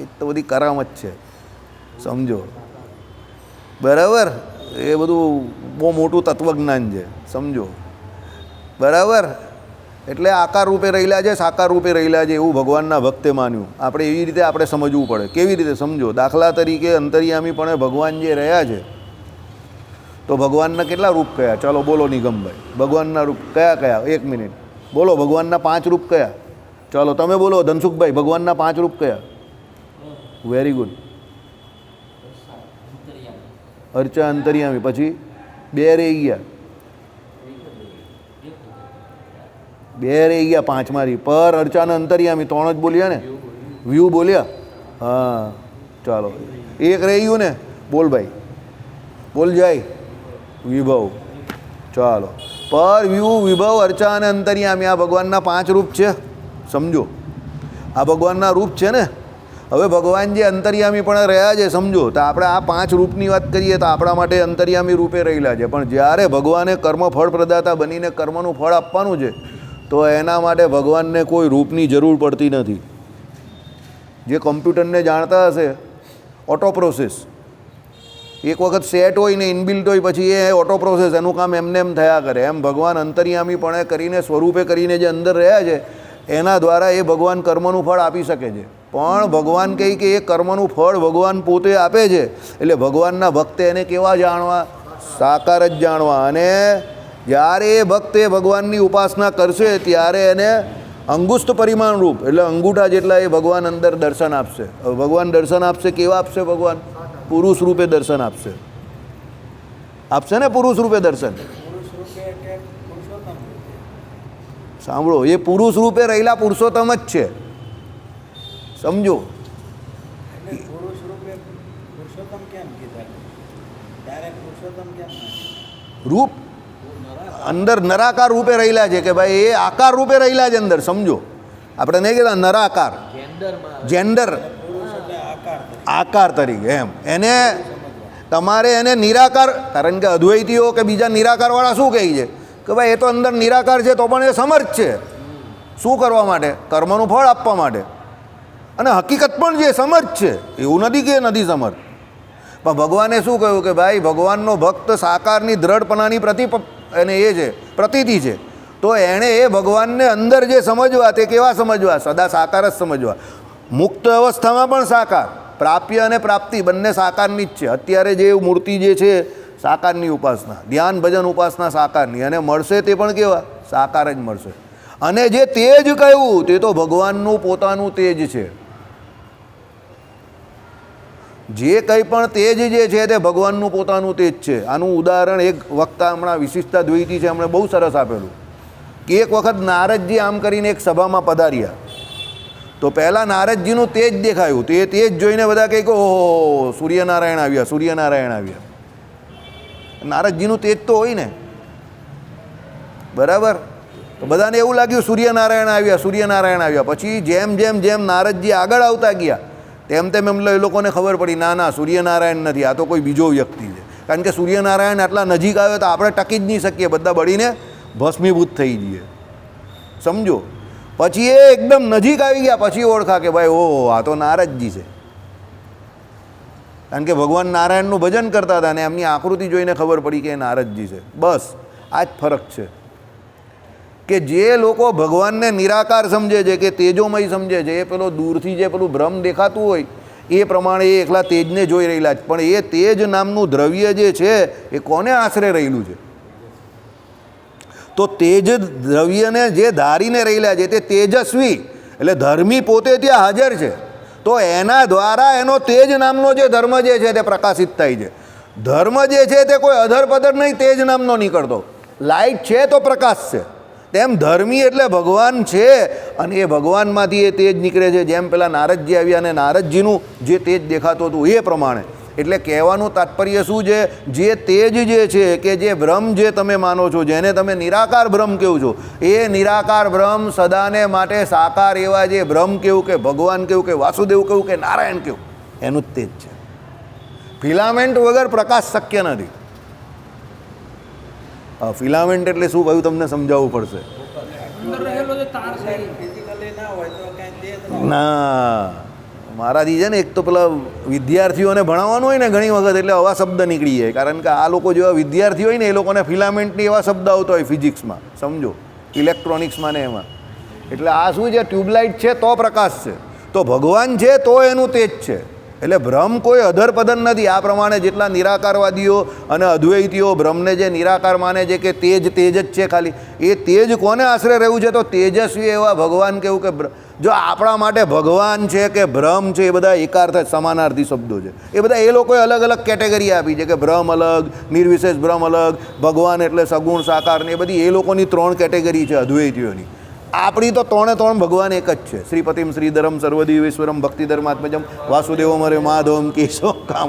એ તો બધી કરામત છે, સમજો. બરાબર? એ બધું બહુ મોટું તત્વજ્ઞાન છે, સમજો. બરાબર? એટલે આકાર રૂપે રહેલા છે, સાકાર રૂપે રહેલા છે, એવું ભગવાનના ભક્તે માન્યું. આપણે એવી રીતે આપણે સમજવું પડે. કેવી રીતે? સમજો. દાખલા તરીકે અંતર્યામી પણ ભગવાન જે રહ્યા છે, તો ભગવાનના કેટલા રૂપ કયા? ચાલો બોલો નિગમભાઈ, ભગવાનના રૂપ કયા કયા? 1 મિનિટ બોલો. ભગવાનના 5 રૂપ કયા? ચાલો તમે બોલો ધનસુખભાઈ, ભગવાનના 5 રૂપ કયા? Very good. અર્ચા અંતર્યામી, પછી 2 રહી ગયા, 2 રહી ગયા, 5મારી પર અર્ચાના અંતર્યામી 3 જ બોલ્યા ને? વ્યૂ બોલ્યા? હા, ચાલો 1 રહ્યું ને? બોલ ભાઈ, બોલ જાય. વિભવ. ચાલો, પર વ્યૂ વિભવ અર્ચા અને અંતર્યામી, આ ભગવાનના 5 રૂપ છે. સમજો, આ ભગવાનના રૂપ છે ને. હવે ભગવાન જે અંતર્યામી પણ રહ્યા છે, સમજો, તો આપણે આ 5 રૂપની વાત કરીએ તો આપણા માટે અંતર્યામી રૂપે રહેલા છે, પણ જ્યારે ભગવાને કર્મ ફળ પ્રદાતા બનીને કર્મનું ફળ આપવાનું છે, તો એના માટે ભગવાનને કોઈ રૂપની જરૂર પડતી નથી. જે કમ્પ્યુટરને જાણતા હશે, ઓટો પ્રોસેસ એક વખત સેટ હોય ને ઇનબિલ્ટ હોય પછી એ ઓટો પ્રોસેસ એનું કામ એમને એમ થયા કરે. એમ ભગવાન અંતર્યામીપણે કરીને સ્વરૂપે કરીને જે અંદર રહ્યા છે એના દ્વારા એ ભગવાન કર્મનું ફળ આપી શકે છે. પણ ભગવાન કહે કે એ કર્મનું ફળ ભગવાન પોતે આપે છે, એટલે ભગવાનના ભક્તે એને કેવા જાણવા? સાકાર જ જાણવા. અને જ્યારે એ ભક્ત એ ભગવાનની ઉપાસના કરશે ત્યારે એને અંગુષ્ઠ પરિમાણ રૂપ એટલે અંગૂઠા જેટલા એ ભગવાન અંદર દર્શન આપશે. ભગવાન દર્શન આપશે, કેવા આપશે? ભગવાન પુરુષ રૂપે દર્શન આપશે. આપશે ને પુરુષ રૂપે દર્શન? સાંભળો, એ પુરુષ રૂપે રહેલા પુરુષોત્તમ જ છે, સમજો. રૂપ અંદર નરાકાર રૂપે રહેલા છે કે ભાઈ એ આકાર રૂપે રહેલા છે અંદર, સમજો. આપણે નહીં કહેતા નરાકાર, જેન્ડર આકાર તરીકે એમ. એને તમારે એને નિરાકાર, કારણ કે અદ્વૈતીઓ કે બીજા નિરાકારવાળા શું કહે છે કે ભાઈ એ તો અંદર નિરાકાર છે તો પણ એ સમર્થ છે. શું કરવા માટે? કર્મનું ફળ આપવા માટે. અને હકીકત પણ જે સમર્થ છે, એવું નથી કે નથી સમર્થ. પણ ભગવાને શું કહ્યું કે ભાઈ ભગવાનનો ભક્ત સાકારની દ્રઢપણાની એને એ છે પ્રતીતિ છે, તો એણે એ ભગવાનને અંદર જે સમજવા તે કેવા સમજવા? સદા સાકાર જ સમજવા. મુક્ત અવસ્થામાં પણ સાકાર, પ્રાપ્ય અને પ્રાપ્તિ બંને સાકારની જ છે. અત્યારે જે મૂર્તિ જે છે સાકારની ઉપાસના, ધ્યાન ભજન ઉપાસના સાકારની, અને મળશે તે પણ કેવા? સાકાર જ મળશે. અને જે તેજ કહ્યું તે તો ભગવાનનું પોતાનું તેજ છે. જે કંઈ પણ તેજ જે છે તે ભગવાનનું પોતાનું તેજ છે. આનું ઉદાહરણ એક વક્તા હમણાં વિશિષ્ટા દ્વૈતી છે, હમણાં બહુ સરસ આપેલું કે એક વખત નારદજી આમ કરીને એક સભામાં પધાર્યા, તો પહેલાં નારદજીનું તેજ દેખાયું. તે તેજ જોઈને બધા કહે કે ઓહો સૂર્યનારાયણ આવ્યા, સૂર્યનારાયણ આવ્યા. નારદજીનું તેજ તો હોય ને, બરાબર? તો બધાને એવું લાગ્યું સૂર્યનારાયણ આવ્યા, સૂર્યનારાયણ આવ્યા. પછી જેમ જેમ જેમ નારદજી આગળ આવતા ગયા તેમ તેમ એમ એ લોકોને ખબર પડી ના ના સૂર્યનારાયણ નથી, આ તો કોઈ બીજો વ્યક્તિ છે. કારણ કે સૂર્યનારાયણ આટલા નજીક આવ્યો તો આપણે ટકી જ નહીં શકીએ, બધા બળીને ભસ્મીભૂત થઈ જઈએ, સમજો. પછી એ એકદમ નજીક આવી ગયા પછી ઓળખા કે ભાઈ ઓહો આ તો નારદજી છે. કારણ કે ભગવાન નારાયણનું ભજન કરતા હતા અને એમની આકૃતિ જોઈને ખબર પડી કે એ નારદજી છે. બસ આ જ ફરક છે કે જે લોકો ભગવાનને નિરાકાર સમજે છે કે તેજોમય સમજે છે, એ પેલો દૂરથી જે પેલું ભ્રમ દેખાતું હોય એ પ્રમાણે એ એકલા તેજને જોઈ રહેલા છે. પણ એ તેજ નામનું દ્રવ્ય જે છે એ કોને આશરે રહેલું છે? તો તેજ દ્રવ્યને જે ધારીને રહેલા છે તે તેજસ્વી એટલે ધર્મી પોતે ત્યાં હાજર છે. તો એના દ્વારા એનો તેજ નામનો જે ધર્મ જે છે તે પ્રકાશિત થાય છે. ધર્મ જે છે તે કોઈ અધર પધર નહીં તેજ નામનો નીકળતો. લાઇટ છે તો પ્રકાશ છે. તેમ ધર્મી એટલે ભગવાન છે અને એ ભગવાનમાંથી એ તેજ નીકળે છે. જેમ પેલા નારદજી આવ્યા અને નારદજીનું જે તેજ દેખાતું હતું એ પ્રમાણે. એટલે કહેવાનું તાત્પર્ય શું છે? જે તેજ જે છે કે જે બ્રહ્મ જે તમે માનો છો, જેને તમે નિરાકાર બ્રહ્મ કહો છો, એ નિરાકાર બ્રહ્મ સદાને માટે સાકાર એવા જે બ્રહ્મ કેવું કે ભગવાન કેવું કે વાસુદેવ કેવું કે નારાયણ કેવું, એનું જ તેજ છે. ફિલામેન્ટ વગર પ્રકાશ શક્ય નથી. ફિલામેન્ટ એટલે શું કહ્યું તમને સમજાવવું પડશે. ના, મારાથી છે ને એક તો પેલા વિદ્યાર્થીઓને ભણાવવાનું હોય ને ઘણી વખત એટલે આવા શબ્દ નીકળી જાય. કારણ કે આ લોકો જેવા વિદ્યાર્થી હોય ને એ લોકોને ફિલામેન્ટની એવા શબ્દ આવતા હોય ફિઝિક્સમાં, સમજો, ઇલેક્ટ્રોનિક્સમાં ને એમાં. એટલે આ શું છે? ટ્યુબલાઇટ છે તો પ્રકાશ છે, તો ભગવાન છે તો એનું તેજ છે. એટલે ભ્રમ કોઈ અધરપધર નથી. આ પ્રમાણે જેટલા નિરાકારવાદીઓ અને અદ્વૈતીઓ બ્રહ્મને જે નિરાકાર માને છે કે તેજ તેજ જ છે ખાલી, એ તેજ કોને આશરે રહ્યું છે? તો તેજસ્વી એવા ભગવાન કેવું કે જો આપણા માટે ભગવાન છે કે બ્રહ્મ છે એ બધા એકાર્થ સમાનાર્થી શબ્દો છે. એ બધા એ લોકોએ અલગ અલગ કેટેગરી આપી છે કે બ્રહ્મ અલગ, નિર્વિશેષ બ્રહ્મ અલગ, ભગવાન એટલે સગુણ સાકાર ને એ બધી એ લોકોની 3 કેટેગરી છે અદ્વૈતીઓની. આપણી તો 3 ભગવાન એક જ છે. શ્રીપતિમ શ્રીધરમ સર્વદેવેશ્વરમ ભક્તિધર્માત્મજમ વાસુદેવમ હરે માધવમ કેશવ કામ